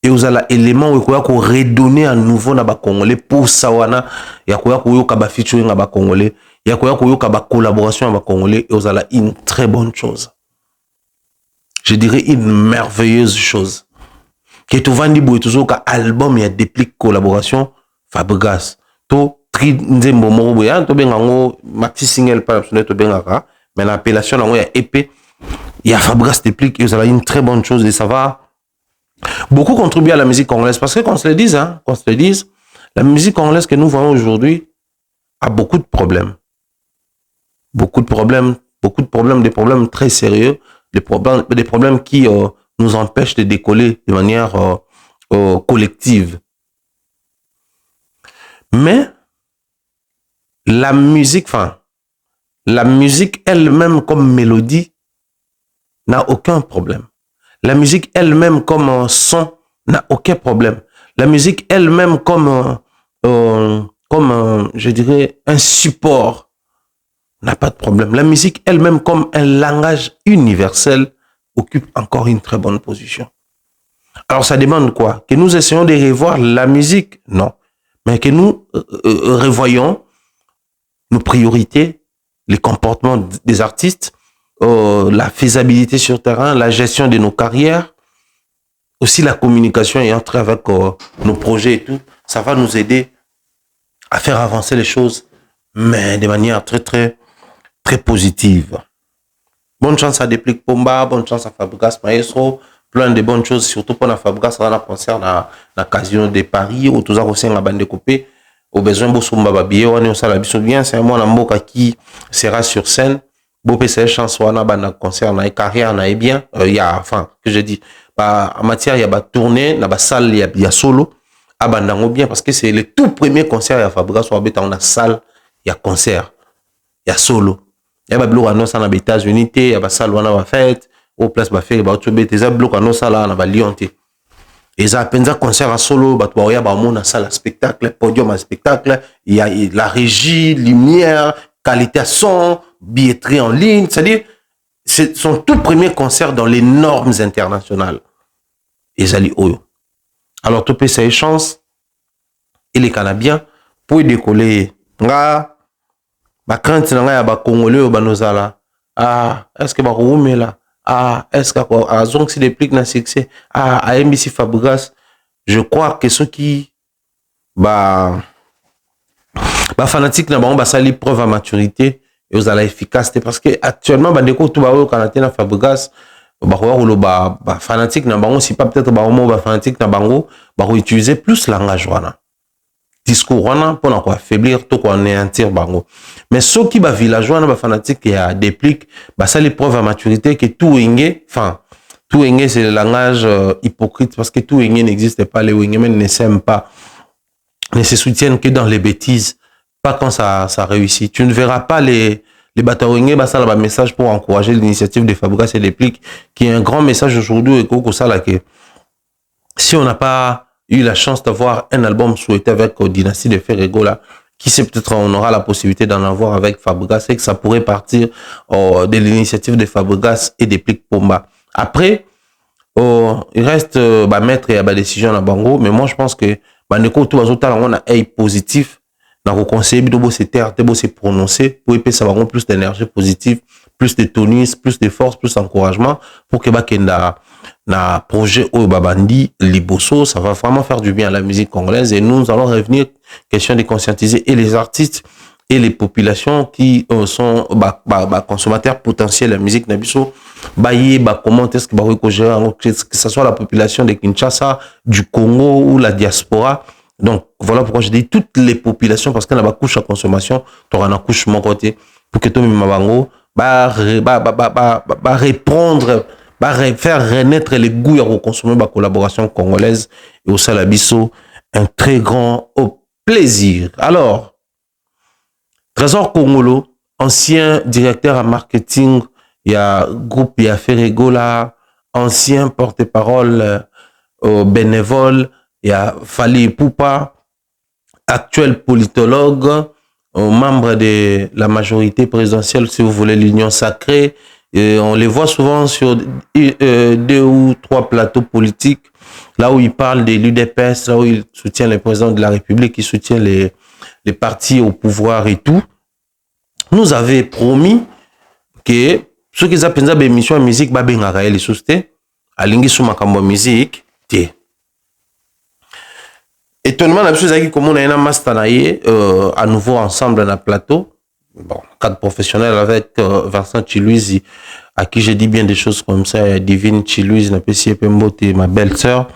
et vous avez élément où il faut redonner à nouveau na ba Congolais pour sawana ya koya koyoka ba featuring na ba Congolais ya koya koyoka ba collaboration na ba Congolais et vous avez une très bonne chose. Je dirais une merveilleuse chose. Que tu vends du toujours ka album ya déplique collaboration Fabregas to Nzembo moko ya to bengango maxi single par to bengaka mais l'appellation nango ya EP ya Fabregas déplique et vous avez une très bonne chose et ça va beaucoup contribuer à la musique congolaise parce que qu'on se le dise la musique congolaise que nous voyons aujourd'hui a beaucoup de problèmes des problèmes très sérieux des problèmes qui nous empêchent de décoller de manière collective. Mais la musique elle-même comme mélodie n'a aucun problème. La musique elle-même comme son n'a aucun problème. La musique elle-même comme je dirais un support n'a pas de problème. La musique elle-même comme un langage universel occupe encore une très bonne position. Alors ça demande quoi? Que nous essayons de revoir la musique? Non. Mais que nous revoyons nos priorités, les comportements des artistes, la faisabilité sur terrain, la gestion de nos carrières, aussi la communication et entrer avec nos projets et tout. Ça va nous aider à faire avancer les choses, mais de manière très, très, très positive. Bonne chance à Déplique Pomba, bonne chance à Fabregas Maestro, plein de bonnes choses, surtout pour la Fabregas dans la concert dans la Casino de Paris, où tous aussi la bande découpée, au besoin de Bossumba Babié, on est au salon bien, c'est un mois Namboka qui sera sur scène, beau PC chance, on a un concert, on a une carrière, on a bien, il y a, enfin, que je dis, en matière, il y a tournée, il y a salle, il y a solo, à Bandango bien, parce que c'est le tout premier concert, il y a Fabregas, on a salle, il y a concert, il y a solo. Il y a des blocs annonces dans les États-Unis, il y a des salles où on a fait, au place où on a fait, il y a des blocs annonces dans les Lyon. Et il y a un concert à solo, il y a une salle à spectacle, podium à spectacle, il y a la régie, lumière, qualité son, billetterie en ligne. C'est-à-dire, c'est son tout premier concert dans les normes internationales. Et Zali Oyo. Alors, tout peut ça chance, et les Canadiens, pour décoller. Ba crainte na ya ba congolais au banozala est-ce que ba roumé là est-ce que azong si déplique na succès à MBC Fabregas je crois que ceux qui ba fanatique na ba sali preuve à maturité et aux à la efficacité parce que actuellement ba deko tout ba au Canada na Fabregas ba fanatique na bango si pas peut-être ba fanatique na bango ba utiliser plus langage wana discours pour affaiblir tout qu'on néantir bango mais ceux qui ba villageois na ba fanatique ya déplique ba ça les preuves à maturité que tout ingé c'est le langage hypocrite parce que tout ingé n'existe pas les wingmen ne s'aiment pas ne se soutiennent que dans les bêtises pas quand ça réussit tu ne verras pas les bataouingé ba ça là message pour encourager l'initiative de Fabregas et déplique qui est un grand message aujourd'hui et que ça là que si on n'a pas eu la chance d'avoir un album souhaité avec Dynastie de Ferrego là, qui sait peut-être on aura la possibilité d'en avoir avec Fabregas et que ça pourrait partir de l'initiative de Fabregas et Déplique Pomba. Après, il reste mettre et décision à Bango, mais moi je pense que tout on a un positif dans le conseil de se taire, de se prononcer pour y ça plus d'énergie positive plus de tonus, plus de force, plus d'encouragement pour que Bakenda na projet au Babandi Liboso, ça va vraiment faire du bien à la musique congolaise et nous allons revenir question de conscientiser et les artistes et les populations qui sont consommateurs potentiels de la musique Nabiso, comment est-ce que ce soit la population de Kinshasa, du Congo ou la diaspora. Donc voilà pourquoi je dis toutes les populations parce qu'on a couche à consommation, tu auras une couche mon côté pour que tout le monde répondre, faire renaître les goûts à consommer la collaboration congolaise et au Salabiso, un très grand plaisir. Alors, Trésor Congolo, ancien directeur en marketing, il y a groupe, il y a Ferregola, ancien porte-parole bénévole, il y a Fali Poupa, actuel politologue, membre de la majorité présidentielle, si vous voulez, l'Union sacrée. Et on les voit souvent sur 2 ou 3 plateaux politiques, là où il parle de l'UDPS, là où il soutient le président de la République, il soutient les partis au pouvoir et tout. Nous avait promis que ceux qui appellent ça émission musique, babengara les sousté, alingi sous makambo musique, té. Étonnement, la chose qui comme on a un master à nouveau ensemble dans le plateau, bon, cadre professionnel avec Vincent Chilouizi, à qui j'ai dit bien des choses comme ça, Divine Chilouizi, na PCP Mbote, ma belle-sœur.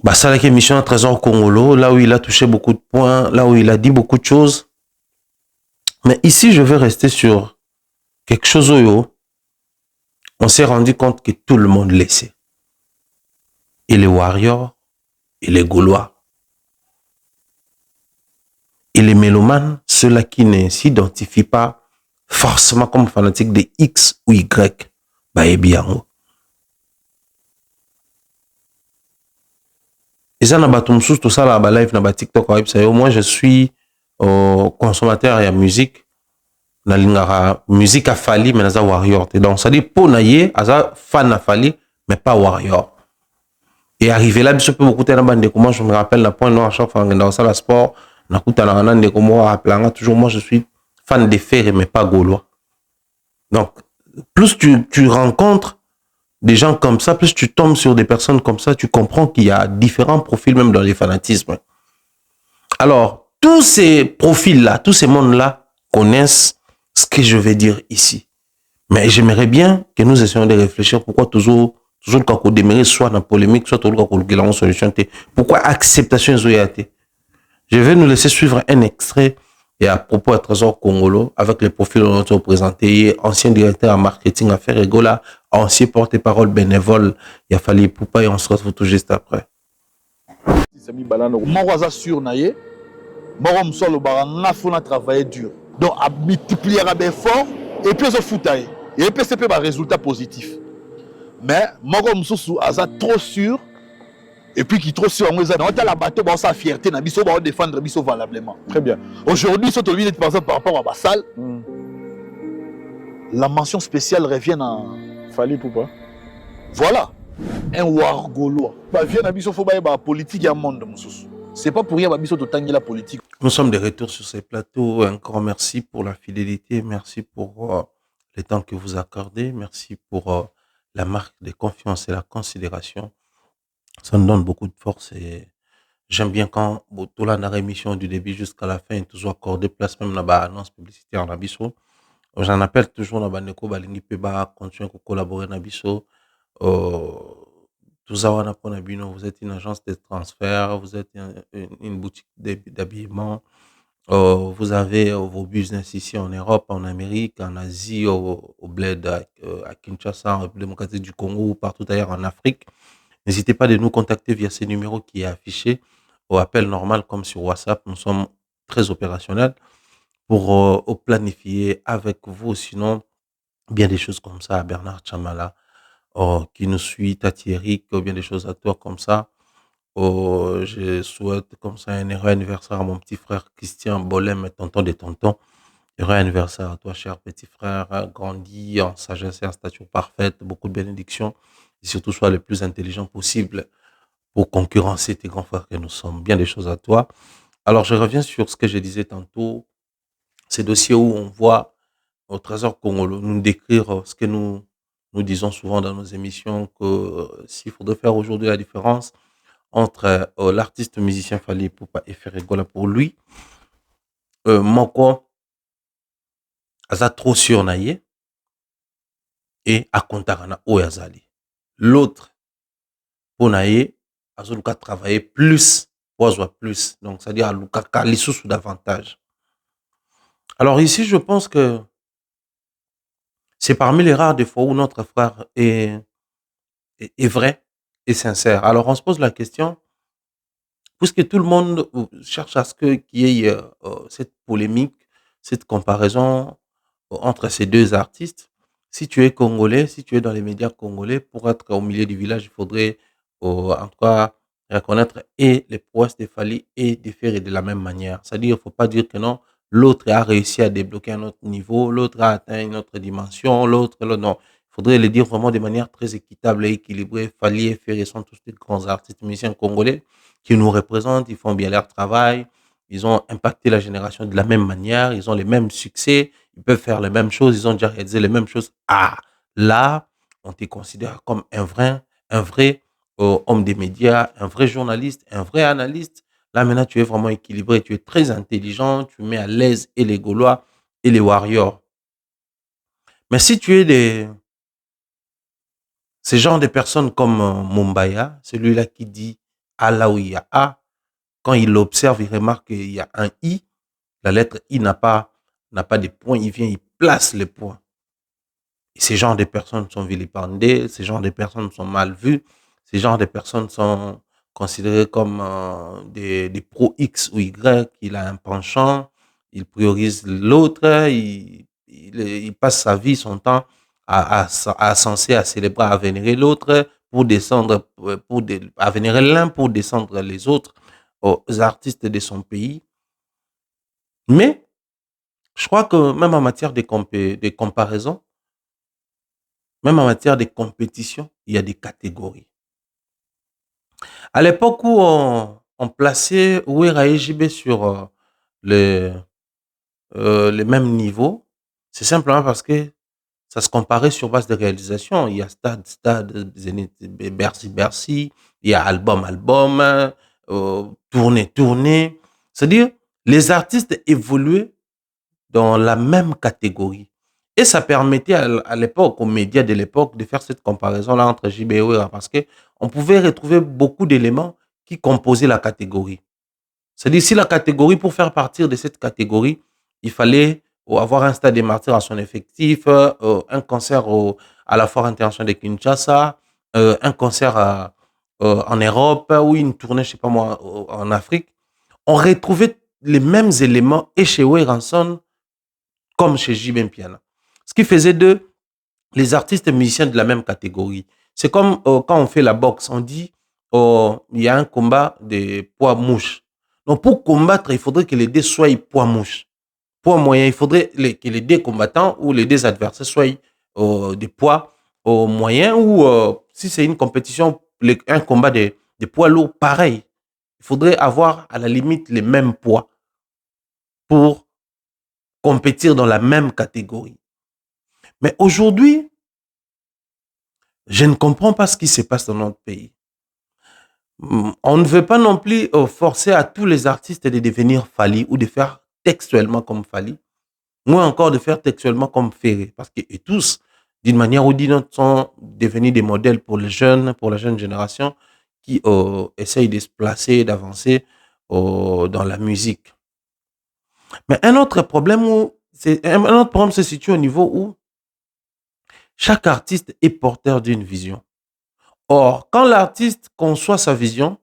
Bah, ça, la émission à Trésor Congolo, là où il a touché beaucoup de points, là où il a dit beaucoup de choses. Mais ici, je vais rester sur quelque chose où on s'est rendu compte que tout le monde laissait. Et les Warriors, et les Gaulois, et les mélomanes, ceux-là qui ne s'identifient pas forcément comme fanatiques de X ou Y, bah, et bien. Et ça, tout ça, là, live, na TikTok, moi, je suis consommateur et à musique. Na lingara musique à Fali, mais na Warrior. Donc, ça dit, pour naïe, à fan à Fali, mais pas Warrior. Et arrivé là, je peux beaucoup de comment je me rappelle la point noir à chaque fois dans ça, la sport, toujours moi, je suis fan des Ferré, mais pas Gaulois. Donc, plus tu rencontres des gens comme ça, plus tu tombes sur des personnes comme ça, tu comprends qu'il y a différents profils même dans les fanatismes. Alors, tous ces profils-là, tous ces mondes-là connaissent ce que je vais dire ici. Mais j'aimerais bien que nous essayions de réfléchir pourquoi toujours quand on démarre soit dans la polémique, soit quand on a une solution. Pourquoi acceptation est. Je vais nous laisser suivre un extrait et à propos de Trésor Congolo avec les profils que nous avons présentés, ancien directeur en marketing à Ferregola, ancien porte-parole bénévole, il a fallu Poupa et on se retrouve tout juste après. Moi, sûr, naïe. Moi, je suis travailler dur. Donc, à multiplier à fort et puis, je fout. Et puis, c'est un résultat positif. Mais moi, je suis trop sûr. Et puis, qui est trop sûr, on a la bateau, on a sa fierté, on va défendre valablement. Très bien. Aujourd'hui, si on te par exemple par rapport à Bassal, la mention spéciale revient à Fali Poupa. Voilà. Un war gaulois. Viens à Bisso, faut la politique et un monde. C'est pas pour rien que Bisso de la politique. Nous sommes de retour sur ces plateaux. Un grand merci pour la fidélité. Merci pour le temps que vous accordez. Merci pour la marque de confiance et la considération. Ça me donne beaucoup de force et j'aime bien quand toute la émission du début jusqu'à la fin est toujours accordé place même dans l'annonce publicitaire en Abisso. J'en appelle toujours dans Baneko Balingi Peba, continuer à collaborer dans Abisso. Tout ça, vous êtes une agence de transfert, vous êtes une boutique d'habillement, vous avez vos business ici en Europe, en Amérique, en Asie, au Bled, à Kinshasa, en République démocratique du Congo ou partout ailleurs en Afrique. N'hésitez pas de nous contacter via ces numéros qui est affiché au appel normal comme sur WhatsApp. Nous sommes très opérationnels pour planifier avec vous. Sinon, bien des choses comme ça à Bernard Chamala qui nous suit, Tati Eric, bien des choses à toi comme ça. Je souhaite comme ça un heureux anniversaire à mon petit frère Christian Bolem, tonton des tontons. Heureux anniversaire à toi, cher petit frère. Grandi en sagesse et en stature parfaite. Beaucoup de bénédictions. Et surtout, sois le plus intelligent possible pour concurrencer tes grands frères que nous sommes. Bien des choses à toi. Alors, je reviens sur ce que je disais tantôt. Ces dossiers où on voit au Trésor congolais, nous décrire ce que nous disons souvent dans nos émissions, que s'il faudrait faire aujourd'hui la différence entre l'artiste musicien Fally Ipupa et Ferregola pour lui, moko aza trop surnaillé et akontakana oyazali. L'autre, pour naïe, azoluka travailler plus, pour plus. Donc, c'est-à-dire aluka kalisusu davantage. Alors ici, je pense que c'est parmi les rares des fois où notre frère est vrai et sincère. Alors, on se pose la question, puisque tout le monde cherche à ce qu'il y ait cette polémique, cette comparaison entre ces deux artistes. Si tu es congolais, si tu es dans les médias congolais, pour être au milieu du village, il faudrait en tout cas reconnaître et les prouesses de Fally et de Ferré de la même manière. C'est-à-dire, il ne faut pas dire que non, l'autre a réussi à débloquer un autre niveau, l'autre a atteint une autre dimension, l'autre, non. Il faudrait le dire vraiment de manière très équitable et équilibrée. Fally et Ferré sont tous des grands artistes musiciens congolais qui nous représentent, ils font bien leur travail, ils ont impacté la génération de la même manière, ils ont les mêmes succès, ils peuvent faire les mêmes choses, ils ont déjà réalisé les mêmes choses. Ah, là, on te considère comme un vrai homme des médias, un vrai journaliste, un vrai analyste. Là, maintenant, tu es vraiment équilibré, tu es très intelligent, tu mets à l'aise et les Gaulois et les Warriors. Mais si tu es ces genres de personnes comme Mumbaya, celui-là qui dit A là où il y a A, quand il observe, il remarque qu'il y a un I, la lettre I n'a pas de point, il vient, il place le point. Et ces genres de personnes sont vilipendées, ces genres de personnes sont mal vues, ces genres de personnes sont considérées comme des pro X ou Y, il a un penchant, il priorise l'autre, il passe sa vie, son temps à censer, à célébrer, à vénérer l'autre pour descendre, à vénérer l'un pour descendre les autres aux artistes de son pays. Mais je crois que même en matière de comparaison, même en matière de compétition, il y a des catégories. À l'époque où on plaçait Ouera et JB sur les mêmes niveaux, c'est simplement parce que ça se comparait sur base de réalisation. Il y a Stade, Zénith, Bercy, Bercy, il y a album, tournée. C'est-à-dire, les artistes évoluaient dans la même catégorie. Et ça permettait à l'époque, aux médias de l'époque, de faire cette comparaison-là entre JB et Ouera parce qu'on pouvait retrouver beaucoup d'éléments qui composaient la catégorie. C'est-à-dire, si la catégorie, pour faire partir de cette catégorie, il fallait avoir un stade des martyrs à son effectif, un concert à la Foire internationale de Kinshasa, un concert en Europe ou une tournée, je ne sais pas moi, en Afrique. On retrouvait les mêmes éléments et chez Weranson comme chez J.B. Mpiana. Ce qui faisait d'eux les artistes musiciens de la même catégorie. C'est comme quand on fait la boxe, on dit il y a un combat de poids mouche. Donc pour combattre, il faudrait que les deux soient poids mouche. Poids moyen, il faudrait que les deux combattants ou les deux adversaires soient des poids moyens ou si c'est une compétition, un combat de poids lourds, pareil. Il faudrait avoir à la limite les mêmes poids pour compétir dans la même catégorie. Mais aujourd'hui, je ne comprends pas ce qui se passe dans notre pays. On ne veut pas non plus forcer à tous les artistes de devenir Fally ou de faire textuellement comme Fally, moins encore de faire textuellement comme Ferré, parce que et tous, d'une manière ou d'une autre, sont devenus des modèles pour les jeunes, pour la jeune génération qui essayent de se placer, d'avancer dans la musique. Mais un autre problème se situe au niveau où chaque artiste est porteur d'une vision. Or, quand l'artiste conçoit sa vision,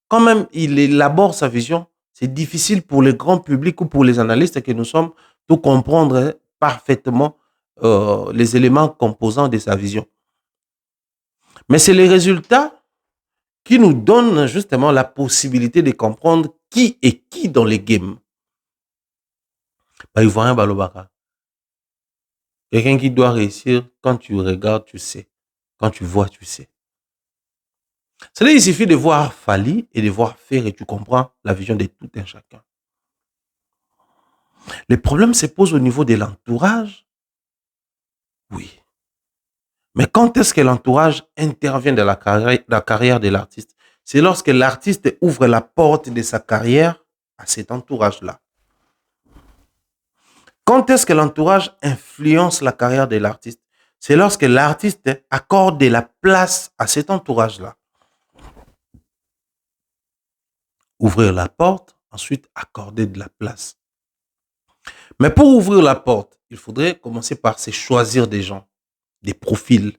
quand même il élabore sa vision, c'est difficile pour le grand public ou pour les analystes que nous sommes de comprendre parfaitement les éléments composants de sa vision. Mais c'est les résultats qui nous donnent justement la possibilité de comprendre qui est qui dans les games. Il voit un balobaka. Quelqu'un qui doit réussir, quand tu regardes, tu sais. Quand tu vois, tu sais. C'est-à-dire, il suffit de voir Fally et de voir Ferré et tu comprends la vision de tout un chacun. Les problèmes se posent au niveau de l'entourage Oui. Mais quand est-ce que l'entourage intervient dans la carrière de l'artiste? C'est lorsque l'artiste ouvre la porte de sa carrière à cet entourage-là. Quand est-ce que l'entourage influence la carrière de l'artiste? C'est lorsque l'artiste accorde de la place à cet entourage-là. Ouvrir la porte, ensuite accorder de la place. Mais pour ouvrir la porte, il faudrait commencer par se choisir des gens, des profils,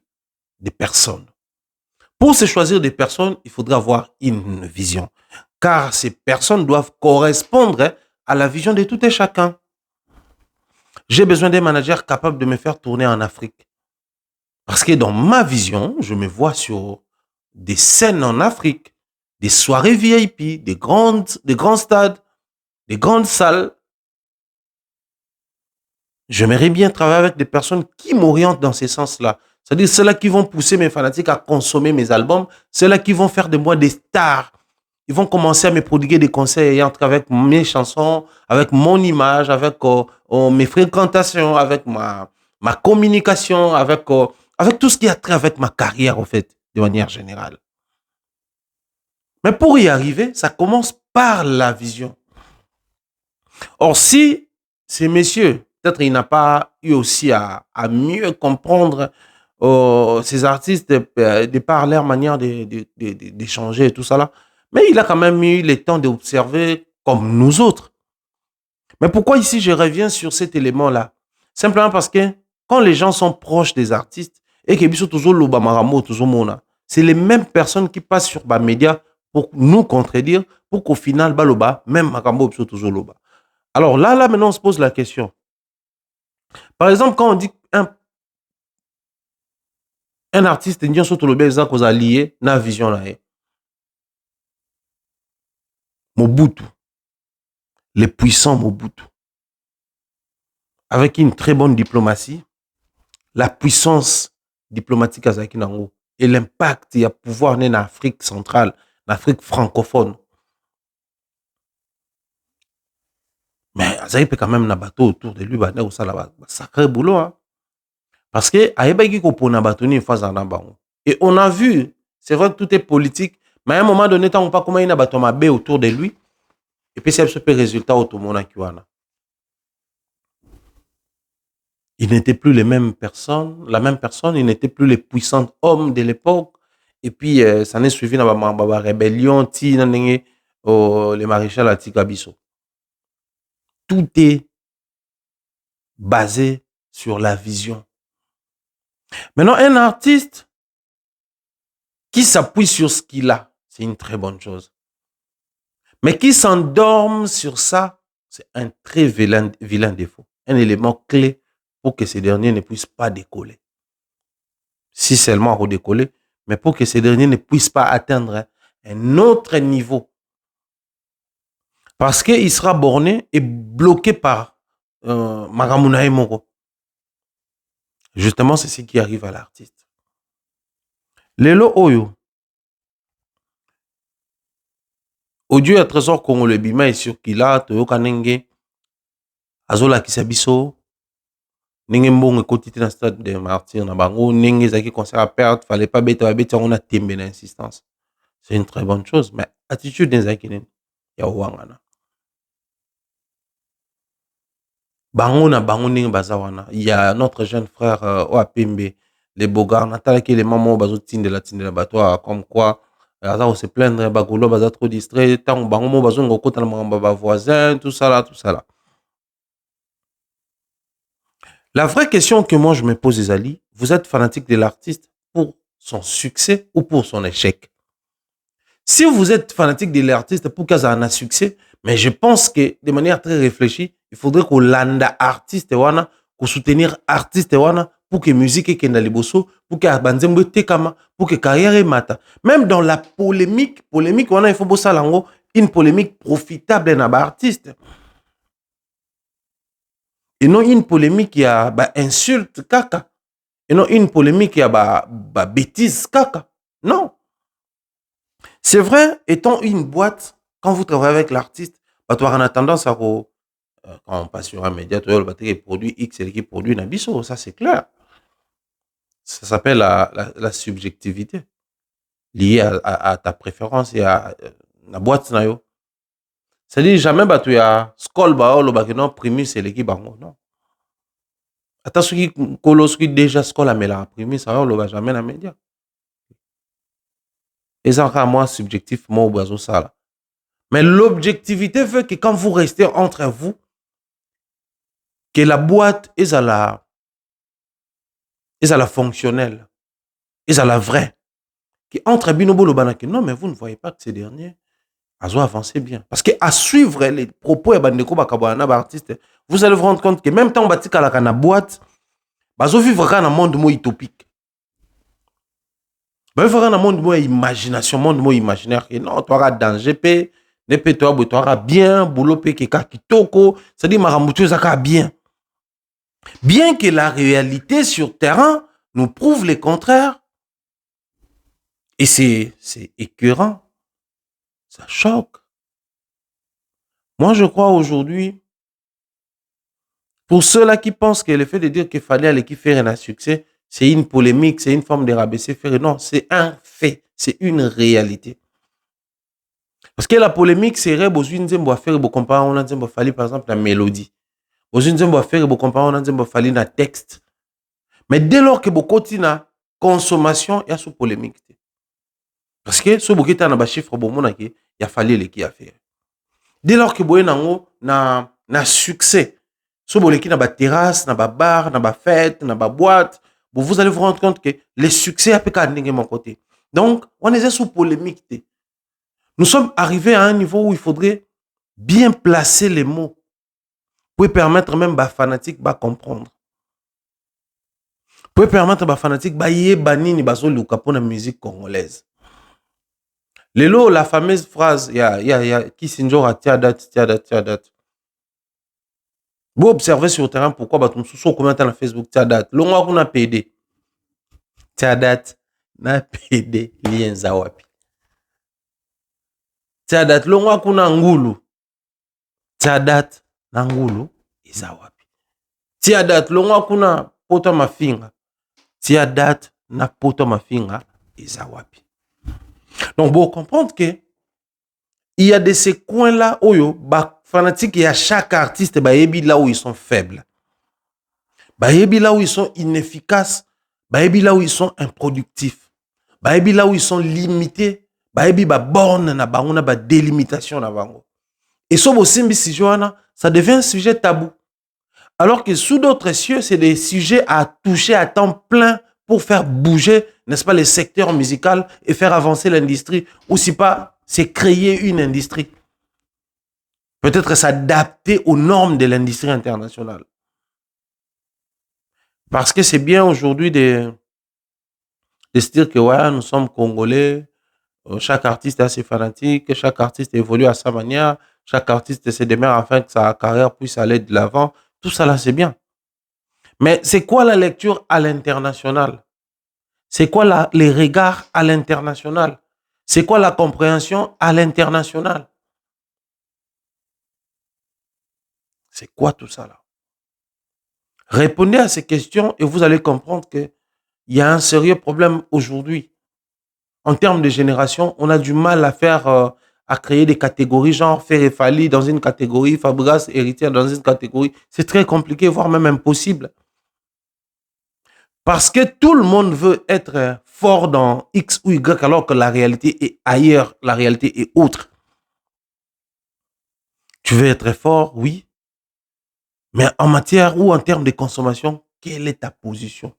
des personnes. Pour se choisir des personnes, il faudrait avoir une vision. Car ces personnes doivent correspondre à la vision de tout et chacun. J'ai besoin d'un manager capable de me faire tourner en Afrique. Parce que dans ma vision, je me vois sur des scènes en Afrique, des soirées VIP, des grands stades, des grandes salles. J'aimerais bien travailler avec des personnes qui m'orientent dans ces sens-là. C'est-à-dire ceux-là qui vont pousser mes fanatiques à consommer mes albums, ceux-là qui vont faire de moi des stars. Ils vont commencer à me prodiguer des conseils ayant trait avec mes chansons, avec mon image, avec mes fréquentations, avec ma communication, avec tout ce qui a trait avec ma carrière, en fait, de manière générale. Mais pour y arriver, ça commence par la vision. Or, si ces messieurs, peut-être il n'a pas eu aussi à mieux comprendre ces artistes de par leur manière d'échanger et tout ça là, mais il a quand même eu le temps d'observer comme nous autres. Mais pourquoi ici je reviens sur cet élément-là? Simplement parce que quand les gens sont proches des artistes et que c'est les mêmes personnes qui passent sur les médias pour nous contredire, pour qu'au final, baloba, même Marambo, loba. Alors là, maintenant, on se pose la question. Par exemple, quand on dit un artiste indien surtout le bel qu'on a lié na vision là, Mobutu, les puissants Mobutu, avec une très bonne diplomatie, la puissance diplomatique à Zakinango et l'impact il y a pouvoir en Afrique centrale, en Afrique francophone. Mais Azaï peut quand même na bateau autour de lui, ça là, sacré boulot, hein. Parce que et on a vu, c'est vrai que tout est politique, mais à un moment donné, tant on pas comment il y a un autour de lui, et puis c'est un résultat autour de il n'était plus les mêmes personnes, la même personne, il n'était plus les puissants hommes de l'époque, et puis ça n'est suivi dans la rébellion, les maréchals à Tikabiso. Tout est basé sur la vision. Maintenant, un artiste qui s'appuie sur ce qu'il a, c'est une très bonne chose. Mais qui s'endorme sur ça, c'est un très vilain défaut. Un élément clé pour que ces derniers ne puissent pas décoller. Si seulement redécoller, mais pour que ces derniers ne puissent pas atteindre un autre niveau. Parce qu'il sera borné et bloqué par Maramuna et Moro. Justement, c'est ce qui arrive à l'artiste. Lelo Oyo. Audio à trésor congolais bima et sur Kila, Toyoka Nenge, Azola Kisabiso, Nenge Mbong quotidien dans stade de martyr na bango, Nenge Zaki concert à perdre, fallait pas bête à bête, on a timé l'insistance. C'est une très bonne chose, mais attitude des Zakinen, ya Wangana. Bango na bango Nenge Bazawana, il y a notre jeune frère Oapembe, les Bogards, Natala qui les mamans bazotine de la bateau, comme quoi. On se plaindre, bagolo baza trop distrait, tant bango bazo ngokota na voisin, tout ça là. La vraie question que moi je me pose, Ezali, vous êtes fanatique de l'artiste pour son succès ou pour son échec? Si vous êtes fanatique de l'artiste pour qu'il ait un succès, mais je pense que de manière très réfléchie, il faudrait qu'on landa artiste wana, qu'on soutenir artiste wana pour que musique ait dans les bosso, pour que banzembo tekama, pour que carrière ait mata. Même dans la polémique wana il faut bossa lango, une polémique profitable dans l'artiste. Et non une polémique qui a insulte kaka. Et non une polémique qui a bêtise kaka. Non. C'est vrai, étant une boîte, quand vous travaillez avec l'artiste, tu as tendance à quand on passe sur un média, tu as le produit X et qui produit Nabiso, ça c'est clair. Ça s'appelle la subjectivité liée à ta préférence et à la boîte na yo. C'est-à-dire jamais tu ya skol ba o lo ba que non primus c'est l'équipe bango non. Ata soki kolo soki déjà skol amela primus ça lo ba jamais na média. Et ça encore moi subjectif moi au bazo ça là. Mais l'objectivité fait que quand vous restez entre vous que la boîte est à la fonctionnelle, est à la vraie. Que entre binobo lo banaki non mais vous ne voyez pas que ces derniers azo avancer bien parce que à suivre les propos et bandeko bakabwana ba artiste vous allez vous rendre compte que même temps batika la kana boîte bazo vivre dans un monde mo utopique ba vivre dans un monde mo imagination monde mo imaginaire et non toi danger pe ne pe toi bien boulot pe ke ka kitoko c'est à dire marambutu zaka bien que la réalité sur terrain nous prouve le contraire et c'est écœurant. Ça choque. Moi, je crois aujourd'hui, pour ceux-là qui pensent que le fait de dire qu'il fallait aller qui faire un succès, c'est une polémique, c'est une forme de rabaisser faire. Non, c'est un fait, c'est une réalité. Parce que la polémique serait besoin de faire beaucoup comparer on a dit fallait par exemple la mélodie. Besoin de faire beaucoup comparer on a dit fallait la texte. Mais dès lors que beaucoup de consommation, il y a sous polémique. Parce que ce beaucoup de chiffres bon mon il y a fallu les qui a fait. Dès lors que boye nango na succès so boleki na ba terrasse na ba bar na ba fête na ba boîte vous allez vous rendre compte que les succès a peka ndenge mon côté donc on est sous polémique nous sommes arrivés à un niveau où il faudrait bien placer les mots pour permettre même ba fanatique ba comprendre pour permettre ba fanatique ba yeba nini bazo luka pona musique congolaise. Lelo, la fameuse phrase, il y a qui s'injora tia date. Vous observez sur le terrain pourquoi batum sous commentaire dans Facebook tia date. Longo kuna PD. Tia date na PD lien za wapi. Tia date longo kuna ngulu. Tia date na ngulu iza wapi. Tia date longo kuna poto mafinga. Tia date na poto mafinga iza wapi. Donc, vous comprendre que il y a de ces coins-là où fanatiques et à chaque artiste, baébi là où ils sont faibles. Baébi là où ils sont inefficaces. Baébi là où ils sont improductifs. Baébi là où ils sont limités. Baébi ba borne na bangona ba délimitation na bango. Et ça simbi si Johanna, ça devient un sujet tabou. Alors que sous d'autres cieux, c'est des sujets à toucher à temps plein pour faire bouger, n'est-ce pas, le secteur musical et faire avancer l'industrie, ou si pas, c'est créer une industrie. Peut-être s'adapter aux normes de l'industrie internationale. Parce que c'est bien aujourd'hui de se dire que ouais, nous sommes Congolais, chaque artiste a ses fanatiques, chaque artiste évolue à sa manière, chaque artiste se démerde afin que sa carrière puisse aller de l'avant. Tout ça là, c'est bien. Mais c'est quoi la lecture à l'international? C'est quoi les regards à l'international? C'est quoi la compréhension à l'international? C'est quoi tout ça là? Répondez à ces questions et vous allez comprendre qu'il y a un sérieux problème aujourd'hui. En termes de génération, on a du mal à faire, à créer des catégories, genre Ferré Fali dans une catégorie, Fabregas Héritier dans une catégorie. C'est très compliqué, voire même impossible. Parce que tout le monde veut être fort dans X ou Y alors que la réalité est ailleurs, la réalité est autre. Tu veux être fort, oui. Mais en matière ou en termes de consommation, quelle est ta position?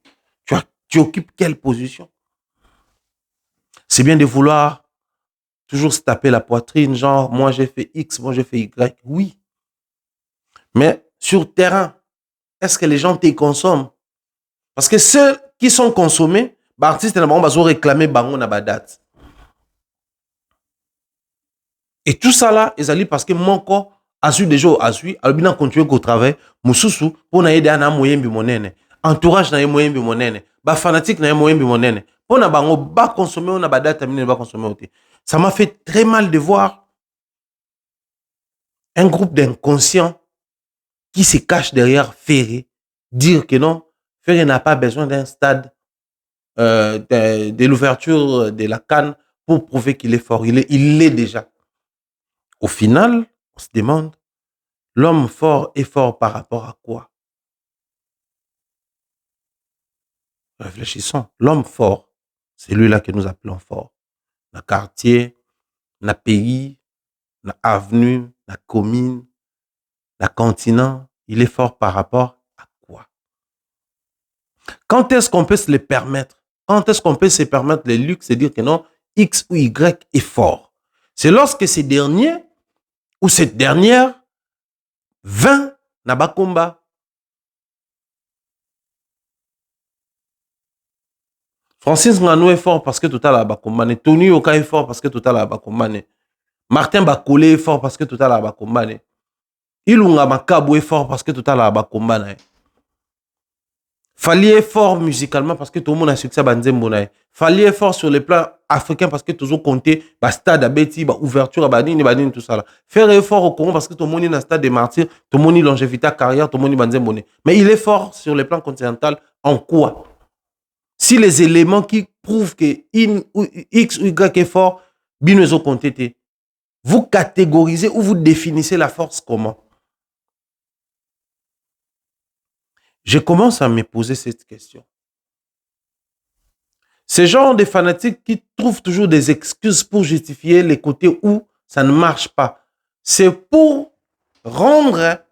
Tu occupes quelle position? C'est bien de vouloir toujours se taper la poitrine, genre moi j'ai fait X, moi j'ai fait Y, oui. Mais sur terrain, est-ce que les gens te consomment? Parce que ceux qui sont consommés, artistes vont réclamer bango na ba date. Et tout ça là, ils allaient parce que mon corps a su déjà a su, albina continuer au travail, mususu pour na aider ana moyembi monene, entourage na moyembi monene, ba fanatique na moyembi monene. Pour na bango ba consommer on a ba date mine ba consommer. Ça m'a fait très mal de voir un groupe d'inconscients qui se cache derrière Ferré dire que non, Ferré n'a pas besoin d'un stade de l'ouverture de la CAN pour prouver qu'il est fort. Il l'est déjà. Au final, on se demande, l'homme fort est fort par rapport à quoi? Réfléchissons. L'homme fort, c'est lui-là que nous appelons fort. Le quartier, le pays, l'avenue, la commune, le continent, il est fort par rapport à quoi? Quand est-ce qu'on peut se le permettre? Quand est-ce qu'on peut se permettre le luxe de dire que non, X ou Y est fort? C'est lorsque ces derniers ou cette dernière 20 na bakomba. Francis Nganou est fort parce que tout à la bakombane. Tony Oka est fort parce que tout à la bakombane. Martin Bakolé est fort parce que tout à la bakombane. Ilunga Makabo est fort parce que tout à la bakombane. Fali est fort musicalement parce que tout le monde a succès à Banzembonaye. Fali est fort sur le plan africain parce que toujours compté bah stade à Betty, bah ouverture à Banini, tout ça là. Faire est fort au Congo parce que tout le monde est dans le stade des martyrs, tout le monde est longévité à carrière, tout le monde est Banzembonaye. Mais il est fort sur le plan continental en quoi? Si les éléments qui prouvent que X ou Y est fort, bino compté, vous catégorisez ou vous définissez la force comment? Je commence à me poser cette question. Ces gens de fanatiques qui trouvent toujours des excuses pour justifier les côtés où ça ne marche pas. C'est pour rendre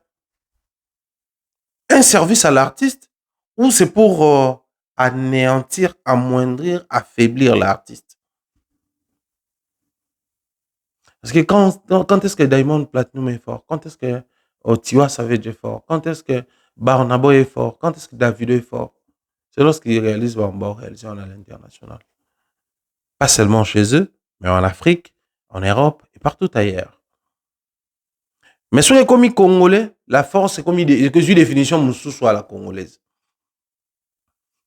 un service à l'artiste ou c'est pour anéantir, amoindrir, affaiblir l'artiste. Parce que quand est-ce que Diamond Platinum est fort? Quand est-ce que Tiwa Savage est fort? Quand est-ce que Barnabo est fort? Quand est-ce que Davido est fort? C'est lorsqu'ils réalisent Bamba réalisé à l'international. Pas seulement chez eux, mais en Afrique, en Europe et partout ailleurs. Mais sur les comiques congolais, la force, c'est comme une définition à la congolaise.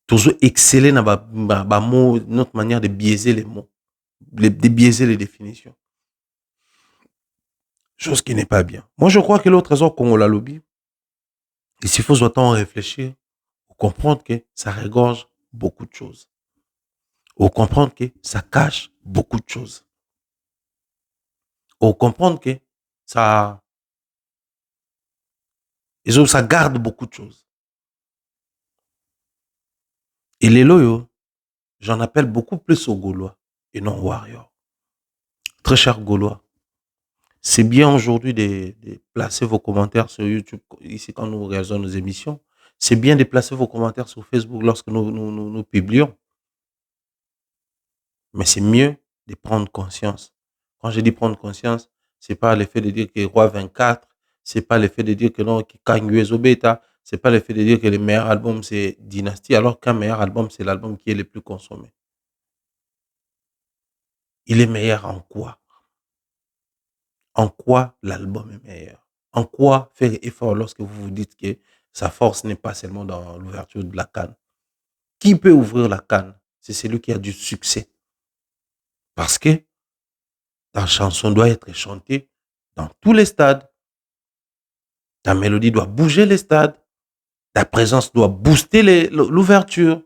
Toujours exceller dans notre manière de biaiser les mots, de biaiser les définitions. Chose qui n'est pas bien. Moi, je crois que l'autre trésor congolais lobby, et s'il faut autant réfléchir, pour comprendre que ça regorge beaucoup de choses. Pour comprendre que ça cache beaucoup de choses. Pour comprendre que ça garde beaucoup de choses. Et les loyaux, j'en appelle beaucoup plus aux Gaulois et non aux Warriors. Très chers Gaulois, c'est bien aujourd'hui de placer vos commentaires sur YouTube, ici quand nous réalisons nos émissions. C'est bien de placer vos commentaires sur Facebook lorsque nous publions. Mais c'est mieux de prendre conscience. Quand je dis prendre conscience, c'est pas le fait de dire que Roi 24, c'est pas le fait de dire que non, que Kangwe Beta, c'est pas le fait de dire que le meilleur album c'est Dynasty, alors qu'un meilleur album c'est l'album qui est le plus consommé. Il est meilleur en quoi? En quoi l'album est meilleur? En quoi faire effort lorsque vous vous dites que sa force n'est pas seulement dans l'ouverture de la canne? Qui peut ouvrir la canne? C'est celui qui a du succès. Parce que ta chanson doit être chantée dans tous les stades. Ta mélodie doit bouger les stades. Ta présence doit booster l'ouverture.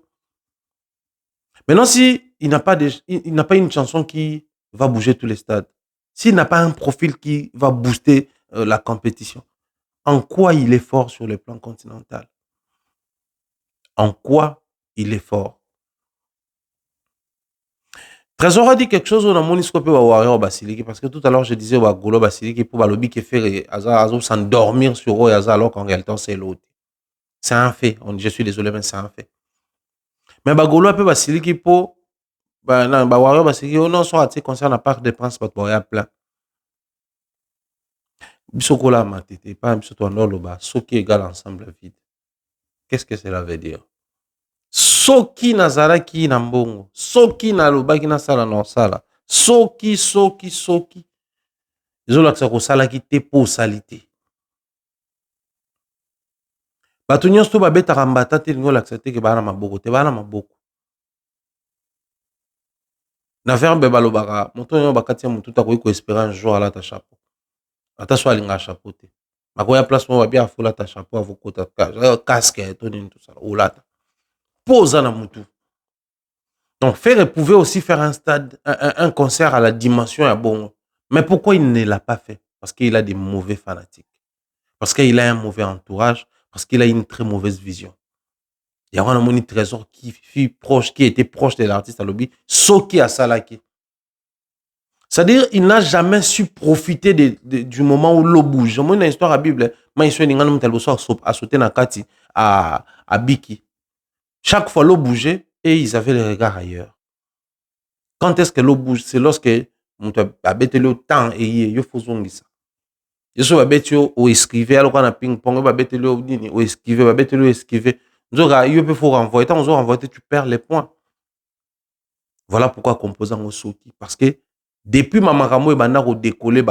Maintenant, si il n'a pas une chanson qui va bouger tous les stades, s'il n'a pas un profil qui va booster la compétition, en quoi il est fort sur le plan continental? En quoi il est fort? Trésor a dit quelque chose on a moniscopé au Warrior Basiliki parce que tout à l'heure je disais au Golo Basiliki pour Balobi qui fait s'endormir sur eux alors qu'en réalité c'est l'autre. C'est un fait. Je suis désolé mais c'est un fait. Mais Bagolo peut Basiliki pour Warrior Basiliki on soit à concernant la part des princes pas de plein. Bisokola matete pas bisoto ndoloba soki égal ensemble vide. Qu'est-ce que cela veut dire? Soki nazaraki na mbongo, soki nalobaki na sala na sala, soki ezolakisa kosalaki te po osali. Bato nyonso babetaka mbata te lingo olakisa te ke bana maboko te bana maboko. Na verbe balobaka moto oyo bakati ya motu takoki koespérer un jour alata chapeau. Ata so alinga chapeau te. Makoya place mo babia afula ta chapeau avokota casque to nini tout ça olata. Poza na mutu. Donc, Ferré pouvait aussi faire un concert à la dimension à Bongo. Mais pourquoi il ne l'a pas fait? Parce qu'il a des mauvais fanatiques. Parce qu'il a un mauvais entourage. Parce qu'il a une très mauvaise vision. Il y a un moni trésor qui était proche de l'artiste à lobby, Soki à Salaki. C'est-à-dire, il n'a jamais su profiter du moment où l'eau bouge. Moi, une histoire à Bible, moi, je suis à sauter dans Kati, à Biki. Chaque fois, l'eau bougeait et ils avaient les regards ailleurs. Quand est-ce que l'eau bouge? C'est lorsque on a bêté le temps et il faut ça. Je suis bêté au esquiver, alors qu'on a ping-pong, on va bêter le au esquiver, on va bêter le esquiver. Il faut renvoyer. Tant on renvoyer, tu perds les points. Voilà pourquoi composant au Soki. Parce que depuis Mamaramo et Bana décollé,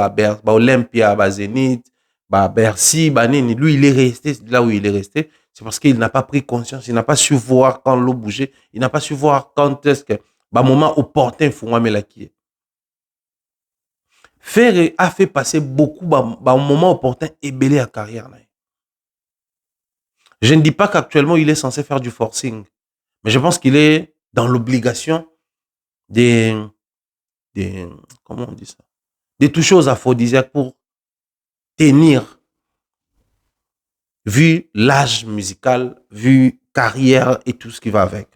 Olympia, Zénith, Bercy, lui, il est resté là où il est resté. C'est parce qu'il n'a pas pris conscience, il n'a pas su voir quand l'eau bougeait, il n'a pas su voir quand est-ce que, moment opportun, il faut la qui. Ferré a fait passer beaucoup, au moment opportun, et belé à carrière. Je ne dis pas qu'actuellement, il est censé faire du forcing, mais je pense qu'il est dans l'obligation des, comment on dit ça? Des touches aux aphrodisiaques pour tenir, vu l'âge musical, vu carrière et tout ce qui va avec.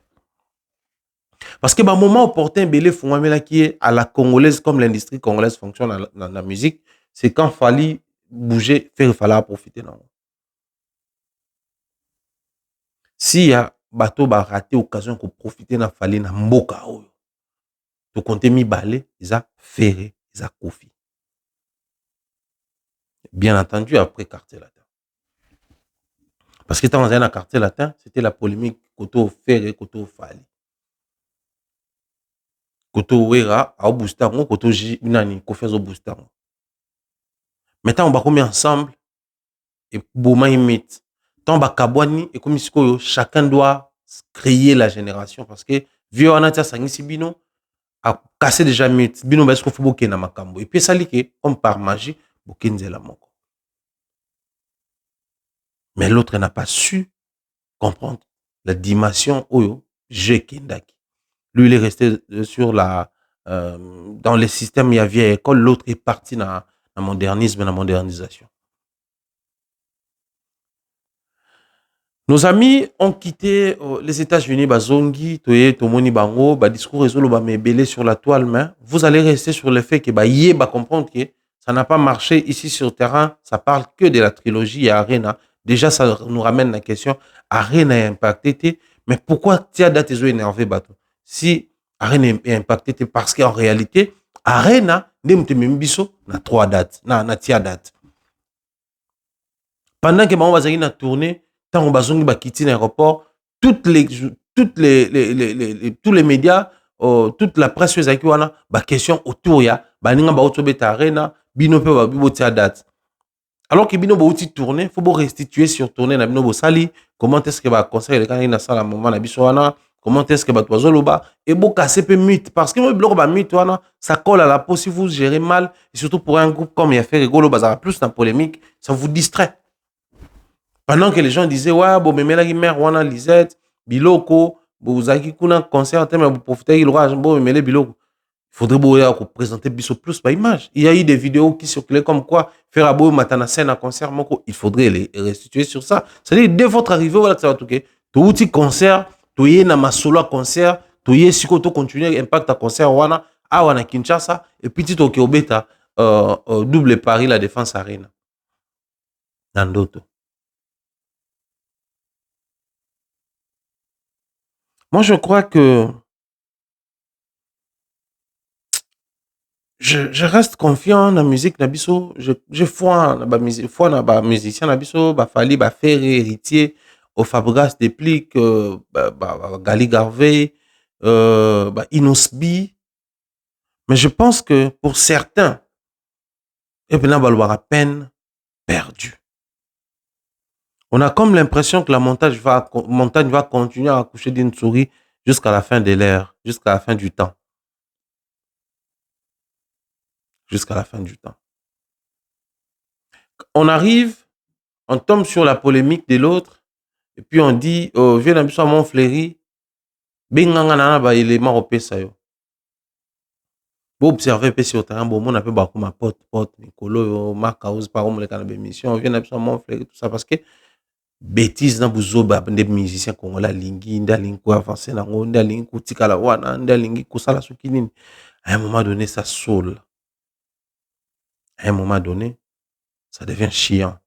Parce que moment opportun, Belé Fouamela qui est à la congolaise, comme l'industrie congolaise fonctionne dans la musique, c'est quand il fallait bouger, il fallait profiter. S'il y a bateau ba raté occasion pour profiter na fallait na mboka oyo. To compter mi balé, ils a ferré, ils a kofi. Bien entendu, après quartier latin. Parce que dans un quartier latin, c'était la polémique Koto Ferré, Koto Fali. Koto Wera, a Obustango, Koto Jinani, Kofezo Obustango. Maintenant, on va commis ensemble et Bouma imite. Tant on va kabwani et comme chacun doit créer la génération parce que vieux anatia sangisi bino a cassé déjà mythe. Bino ba esko fubo na makambo. Et puis ça like comme par magie, bokenzela moko. Mais l'autre n'a pas su comprendre la dimension oyo je kendaki. Lui, il est resté sur dans les systèmes, il y a vieille école, l'autre est parti dans le modernisme, dans la modernisation. Nos amis ont quitté les États-Unis, Bazongi, Toye, Tomoni Bango, discours résolu, mebele sur la toile, mais vous allez rester sur le fait que comprendre que ça n'a pas marché ici sur le terrain, ça parle que de la trilogie Arena. Déjà, ça nous ramène la question, Arena est impacté, mais pourquoi tu as daté énervé, bateau? Si Arena est impacté, parce qu'en réalité, Arena, n'a 3 dates, n'a tia date. Pendant que on va na tournée, tant on bazongi ba quitter l'aéroport, tous les médias, toute la presse qui wana ba question autour ya ba ninga ba otobeta Arena, bino pe ba bibotia date. Alors que bino ba outi tourner, faut restituer sur tourner na bino bo sali, comment est-ce que ba conseil le quand na sala moment na biso wana, comment est-ce que ba toazoloba et bo casser pe mythe parce que moi bloc ba mythe wana, ça colle à la peau si vous gérez mal et surtout pour un groupe comme il a fait rigolo bazara plus dans polémique, ça vous distrait. Pendant que les gens disaient, ouais, bon, mais la mère, wana Lisette, Biloko, vous avez un concert, mais vous profitez, il aura, bon, mais les Biloko. Il faudrait présenter Bisso plus par image. Il y a eu des vidéos qui circulaient comme quoi, faire un beau matin à scène, un concert, il faudrait les restituer sur ça. C'est-à-dire, dès votre arrivée, voilà, ça va tout cas. Tu as un concert, tu as un solo concert, tu as si tu continues, impact à concert, wana, à wana Kinshasa, et puis tu as au bêta, double Paris, la Défense Arena. Dans d'autres. Moi, je crois que je reste confiant dans la musique Nabiso. Je foi dans la musicien Nabiso, Fali, Ferré, héritier, au Fabregas Déplique, Gali Garvey, Inosbi. Mais je pense que pour certains, il va y avoir à peine perdu. On a comme l'impression que la montagne va continuer à accoucher d'une souris jusqu'à la fin de l'ère, jusqu'à la fin du temps. Jusqu'à la fin du temps. On arrive, on tombe sur la polémique de l'autre, et puis on dit, viens à mon fléri, Benganga na ba élément opesa yo. Bo observer pe sur terrain bon mon appelle ba ma pote Nicolo yo marka os par on le kana émission vient na mon frère tout ça parce que bêtise na buzoba des musiciens congolais lingi ndalingi ko avancer na ngo ndalingi ko tikala wana ndalingi ko sala soki nini. À un moment donné ça saoule. À un moment donné ça devient chiant.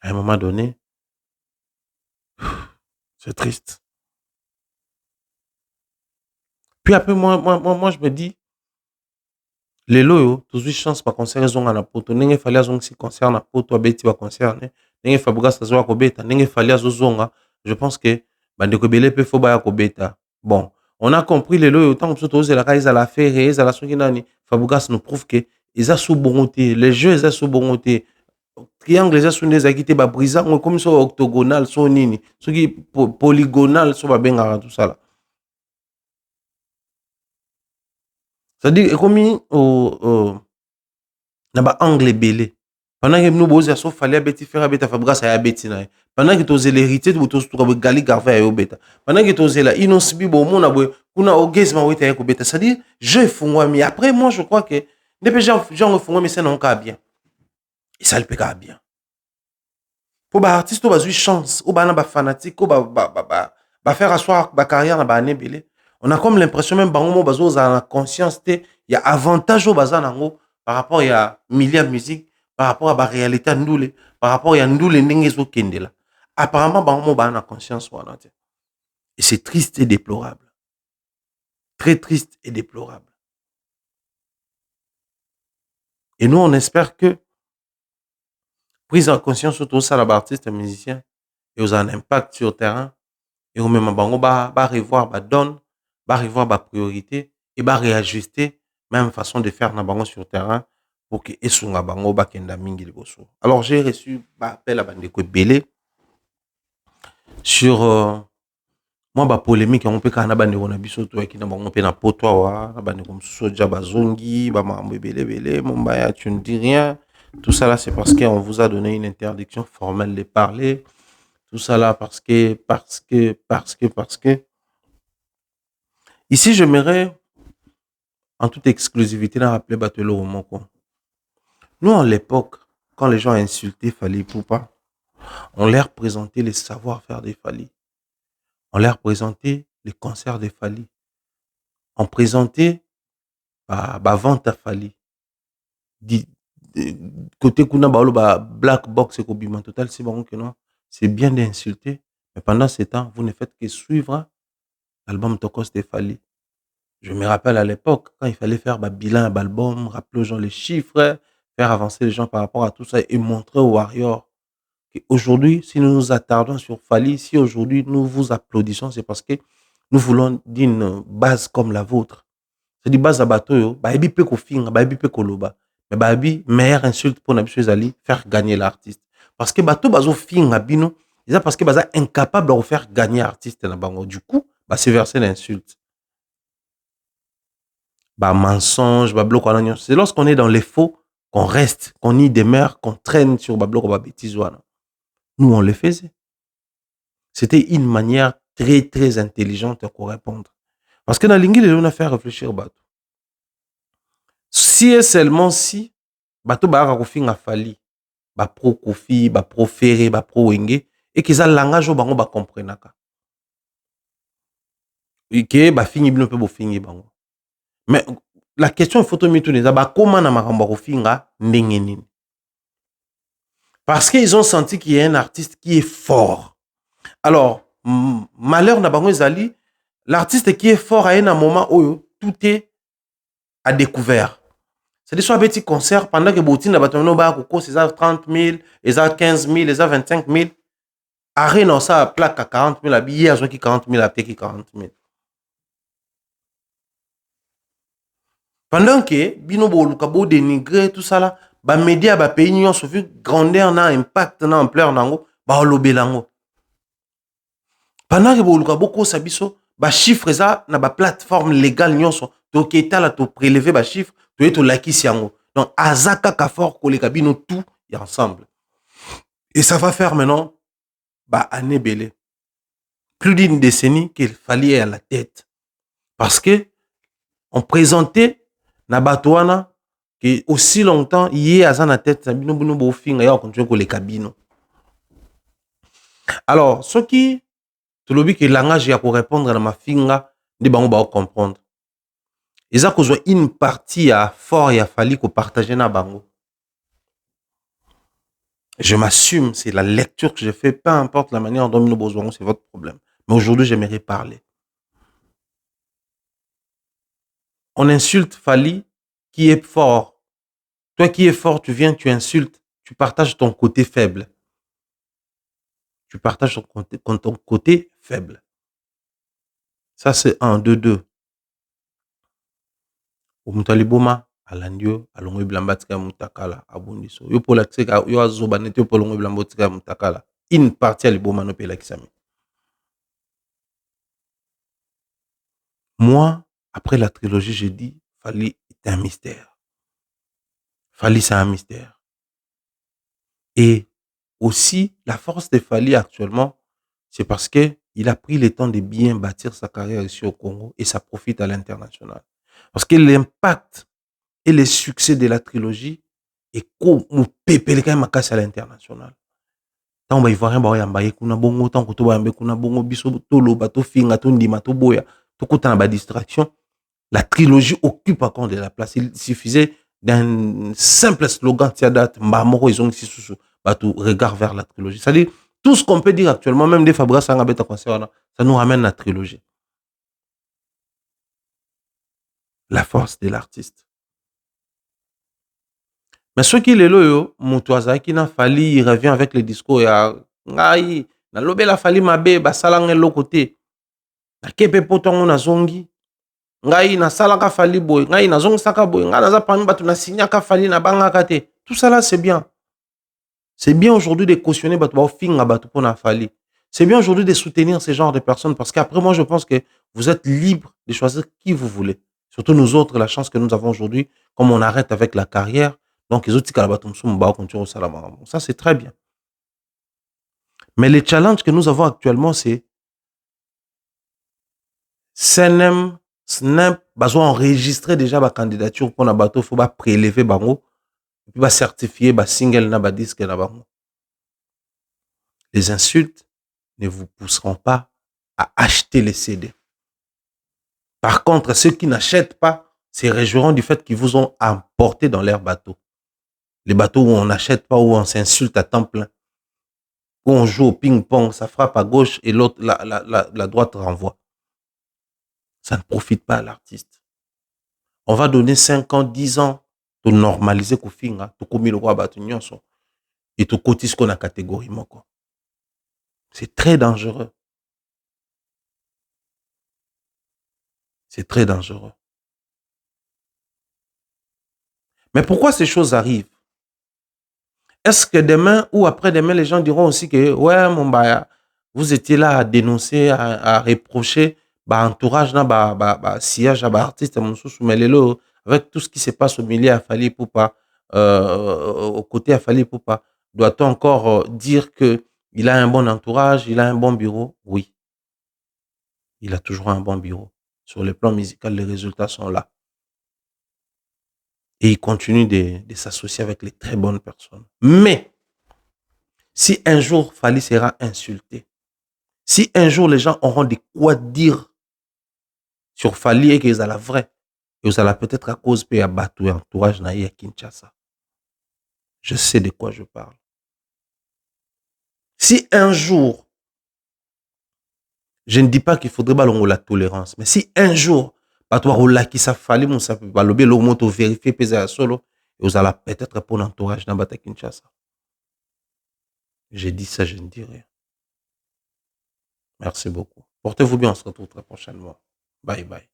À un moment donné c'est triste. Puis après, moi, je me dis, les loyaux, tous les chances, pas concert, ils ont un apoto. N'engé fallait azong si concert na poto, abeti va concert, n'engé fabuga sa zoa kobeta, n'engé fallait azozonga. Je pense que, bande kobele pe faut baya kobeta. Bon, on a compris les loyaux, tant que surtout ils à la faire, ils à la sokinani. Fabugas nous prouve que, ils a sous bonté, les jeux, ils a sous bonté. Triangle, ils a sous des agité, ba brisa, on comme ça octogonal, so nini, ce qui polygonal, so ba benga, tout ça là. C'est-à-dire, comme na ba angle belé. Pendant que nous bozo so fallait beti faire beta fabra ça ya beti na. Pendant que toze l'héritier de boto to ka gali garva ya beta. Pendant que toze la inosibi bo mona bo kuna orgasme weta ya ko beta. C'est-à-dire, je fungwa mais après moi je crois que depuis genre fungwa mais c'est non ka bien. Et ça le peut ka bien. Pour ba artiste ba zui chance ou ba na ba fanatique ou ba faire asseoir ba carrière na ba ané belé. On a comme l'impression même bango bazo za la conscience il y a avantage au bazar nango par rapport il y a milliard musique par rapport à la réalité ndoule par rapport il y a ndoule n'engezo kendela apparemment bango ba na conscience wana te et c'est triste et déplorable, très triste et déplorable. Et nous on espère que prise en conscience autour ça la artiste musicien et aux un impact sur le terrain et au même bango ba revoir ba donne ba revoir ba priorité et ba réajuster même façon de faire na bango sur le terrain pour que esunga bango ba kenda mingi liboso. Alors j'ai reçu ba appel à bande ko belé sur moi ba polémique on peut kana bande ko na biso to ki na bango pe na poto wa na bande ko msuso ja bazongi ba mambo belé mon baya tu ne dis rien. Tout ça là c'est parce qu'on vous a donné une interdiction formelle de parler. Tout ça là parce que ici j'aimerais en toute exclusivité la rappeler Batelo Romoko. Nous à l'époque quand les gens insultaient Fally Ipupa, on leur présentait les savoir-faire des Fally. On leur présentait les concerts des Fally. On présentait ba vente à Fally. Côté kuna baolo ba black box et kobima total c'est bon que non, c'est bien d'insulter mais pendant ce temps vous ne faites que suivre l'album Tokos de Fally. Je me rappelle à l'époque, quand il fallait faire un bilan d'album, rappeler aux gens les chiffres, faire avancer les gens par rapport à tout ça et montrer aux Warriors qu'aujourd'hui, si nous nous attardons sur Fally, si aujourd'hui nous vous applaudissons, c'est parce que nous voulons d'une base comme la vôtre. C'est une base à bateau, baby pe ko finga, baby pe ko loba. Mais baby, meilleure insulte pour Nabisho Zali, faire gagner l'artiste. Parce que bateau bazo finga bino, c'est parce que baza incapable de faire gagner l'artiste na bango. Du coup, c'est verser l'insulte. Mensonge, bloc. C'est lorsqu'on est dans les faux qu'on reste, qu'on y demeure, qu'on traîne sur bloc ou bêtise. Nous, on le faisait. C'était une manière très, très intelligente pour répondre. Parce que dans l'ingil, on a fait réfléchir bateau. Si et seulement si, bateau a Fally, pro Kofi, pro Ferré, pro Wenge, et qu'ils ont le langage au bango comprendre. Et que fini bien peu fini bango. Mais la question il faut te mettre comment na makambo kofinga ndenge nini. Parce qu'ils ont senti qu'il y a un artiste qui est fort. Alors, malheur na bango ezali, l'artiste qui est fort à un moment où tout est à découvert. C'est des soit petit concert pendant que Boutine ba tono ba ko c'est 30 000, et 15 000, et 25 000. Arrêt non ça plaque à 40 000 habillé à qui 40 000 à qui 40 000. Pendant que bino boluka bo dénigrer tout ça là, ba média ba pays nyonso so vu grandeur na impact na ampleur nango ba lobelango. Pendant que boluka boko sabiso ba chiffre ça na ba plateforme légale nyonso to keta la to prélever ba chiffre to eto lakisi yango. Donc azaka ka fort koleka bino tout y ensemble. Et ça va faire maintenant ba année belé. plus d'une décennie qu'il fallait à la tête. Parce que on présentait Nabatouana que aussi longtemps, il y a à la tête, les cabines. Alors, ce qui, tout le que langage pour répondre à ma finga, de bango ba comprendre. Ils ont une partie à fort et à fallu qu'on partage na bango. Je m'assume, c'est la lecture que je fais, peu importe la manière dont nous besoin, c'est votre problème. Mais aujourd'hui, j'aimerais parler. On insulte Fali qui est fort. Toi qui es fort, tu viens, tu insultes, tu partages ton côté faible. Tu partages ton côté faible. Ça, c'est 1, 2, 2. Umutaliboma, alandio, alongo blambatika mutakala, abundiso. Yo pour la tseka, yo azobanete yo pour alongo blambatika mutakala. Une partie à liboma no pela kisami. Moi, après la trilogie, j'ai dit, Fali est un mystère. Fali, c'est un mystère. Et aussi, la force de Fali actuellement, c'est parce que il a pris le temps de bien bâtir sa carrière ici au Congo et ça profite à l'international. Parce que l'impact et le succès de la trilogie est comme un pépé quand même à l'international. Tant on va y voir un baoyamba kuna bongo tant que to ba kuna bongo biso to loba to finga to ndima to boya to kota na distraction. La trilogie occupe encore de la place. Il suffisait d'un simple slogan tiadat mbamoko ils ont ici sous bateau regard vers la trilogie. C'est-à-dire tout ce qu'on peut dire actuellement, même des Fabra Sangabeta concernant, ça nous ramène à la trilogie. La force de l'artiste. Mais ce qui est là, Moutouaza qui n'a fallu, il revient avec le discours ya ngai na lobe la fali mabe ba salange l'autre côté. Na kepe potongo na zongi. Ngai na salaka fali boy, ngai na zongi saka boy, ngai na za parmi batu na signaka fali na banga kate. Tout ça là c'est bien. C'est bien aujourd'hui de cautionner batu ba finga batu pona fali. C'est bien aujourd'hui de soutenir ce genre de personnes parce qu'après moi je pense que vous êtes libre de choisir qui vous voulez. Surtout nous autres, la chance que nous avons aujourd'hui, comme on arrête avec la carrière, donc les autres ça c'est très bien. Mais le challenge que nous avons actuellement, c'est SNM, SNAP, besoin enregistrer déjà ma candidature pour la bateau, il faut prélever bango, et puis certifier ba single na ba disque na bango. Les insultes ne vous pousseront pas à acheter les CD. Par contre, ceux qui n'achètent pas se réjouiront du fait qu'ils vous ont emporté dans leur bateau. Les bateaux où on n'achète pas, où on s'insulte à temps plein. Où on joue au ping-pong, ça frappe à gauche et l'autre, la droite renvoie. Ça ne profite pas à l'artiste. On va donner 5 ans, 10 ans pour normaliser Kofinga, pour commis le roi Batunion et tout côté ce qu'on a catégorie. C'est très dangereux. C'est très dangereux. Mais pourquoi ces choses arrivent? Est-ce que demain ou après-demain, les gens diront aussi que, ouais, mon baya, vous étiez là à dénoncer, à reprocher, entourage, sillage, artiste, mais avec tout ce qui se passe au milieu à Fali Poupa, au côté à Fali Poupa, doit-on encore dire que il a un bon entourage, il a un bon bureau? Oui. Il a toujours un bon bureau. Sur le plan musical, les résultats sont là. Et il continue de s'associer avec les très bonnes personnes. Mais, si un jour Fali sera insulté, si un jour les gens auront de quoi dire sur Fali et qu'ils ont la vraie, et vous allez peut-être à cause de Batou et entourage naïe à Kinshasa. Je sais de quoi je parle. Si un jour, je ne dis pas qu'il faudrait ballonner la tolérance, mais si un jour, Batou là qui ça fallait, mon ça peut pas le moto vérifier peser à solo, et vous allez peut-être pour l'entourage dans Bata Kinshasa. J'ai dit ça, je ne dis rien. Merci beaucoup. Portez-vous bien, on se retrouve très prochainement. Bye bye.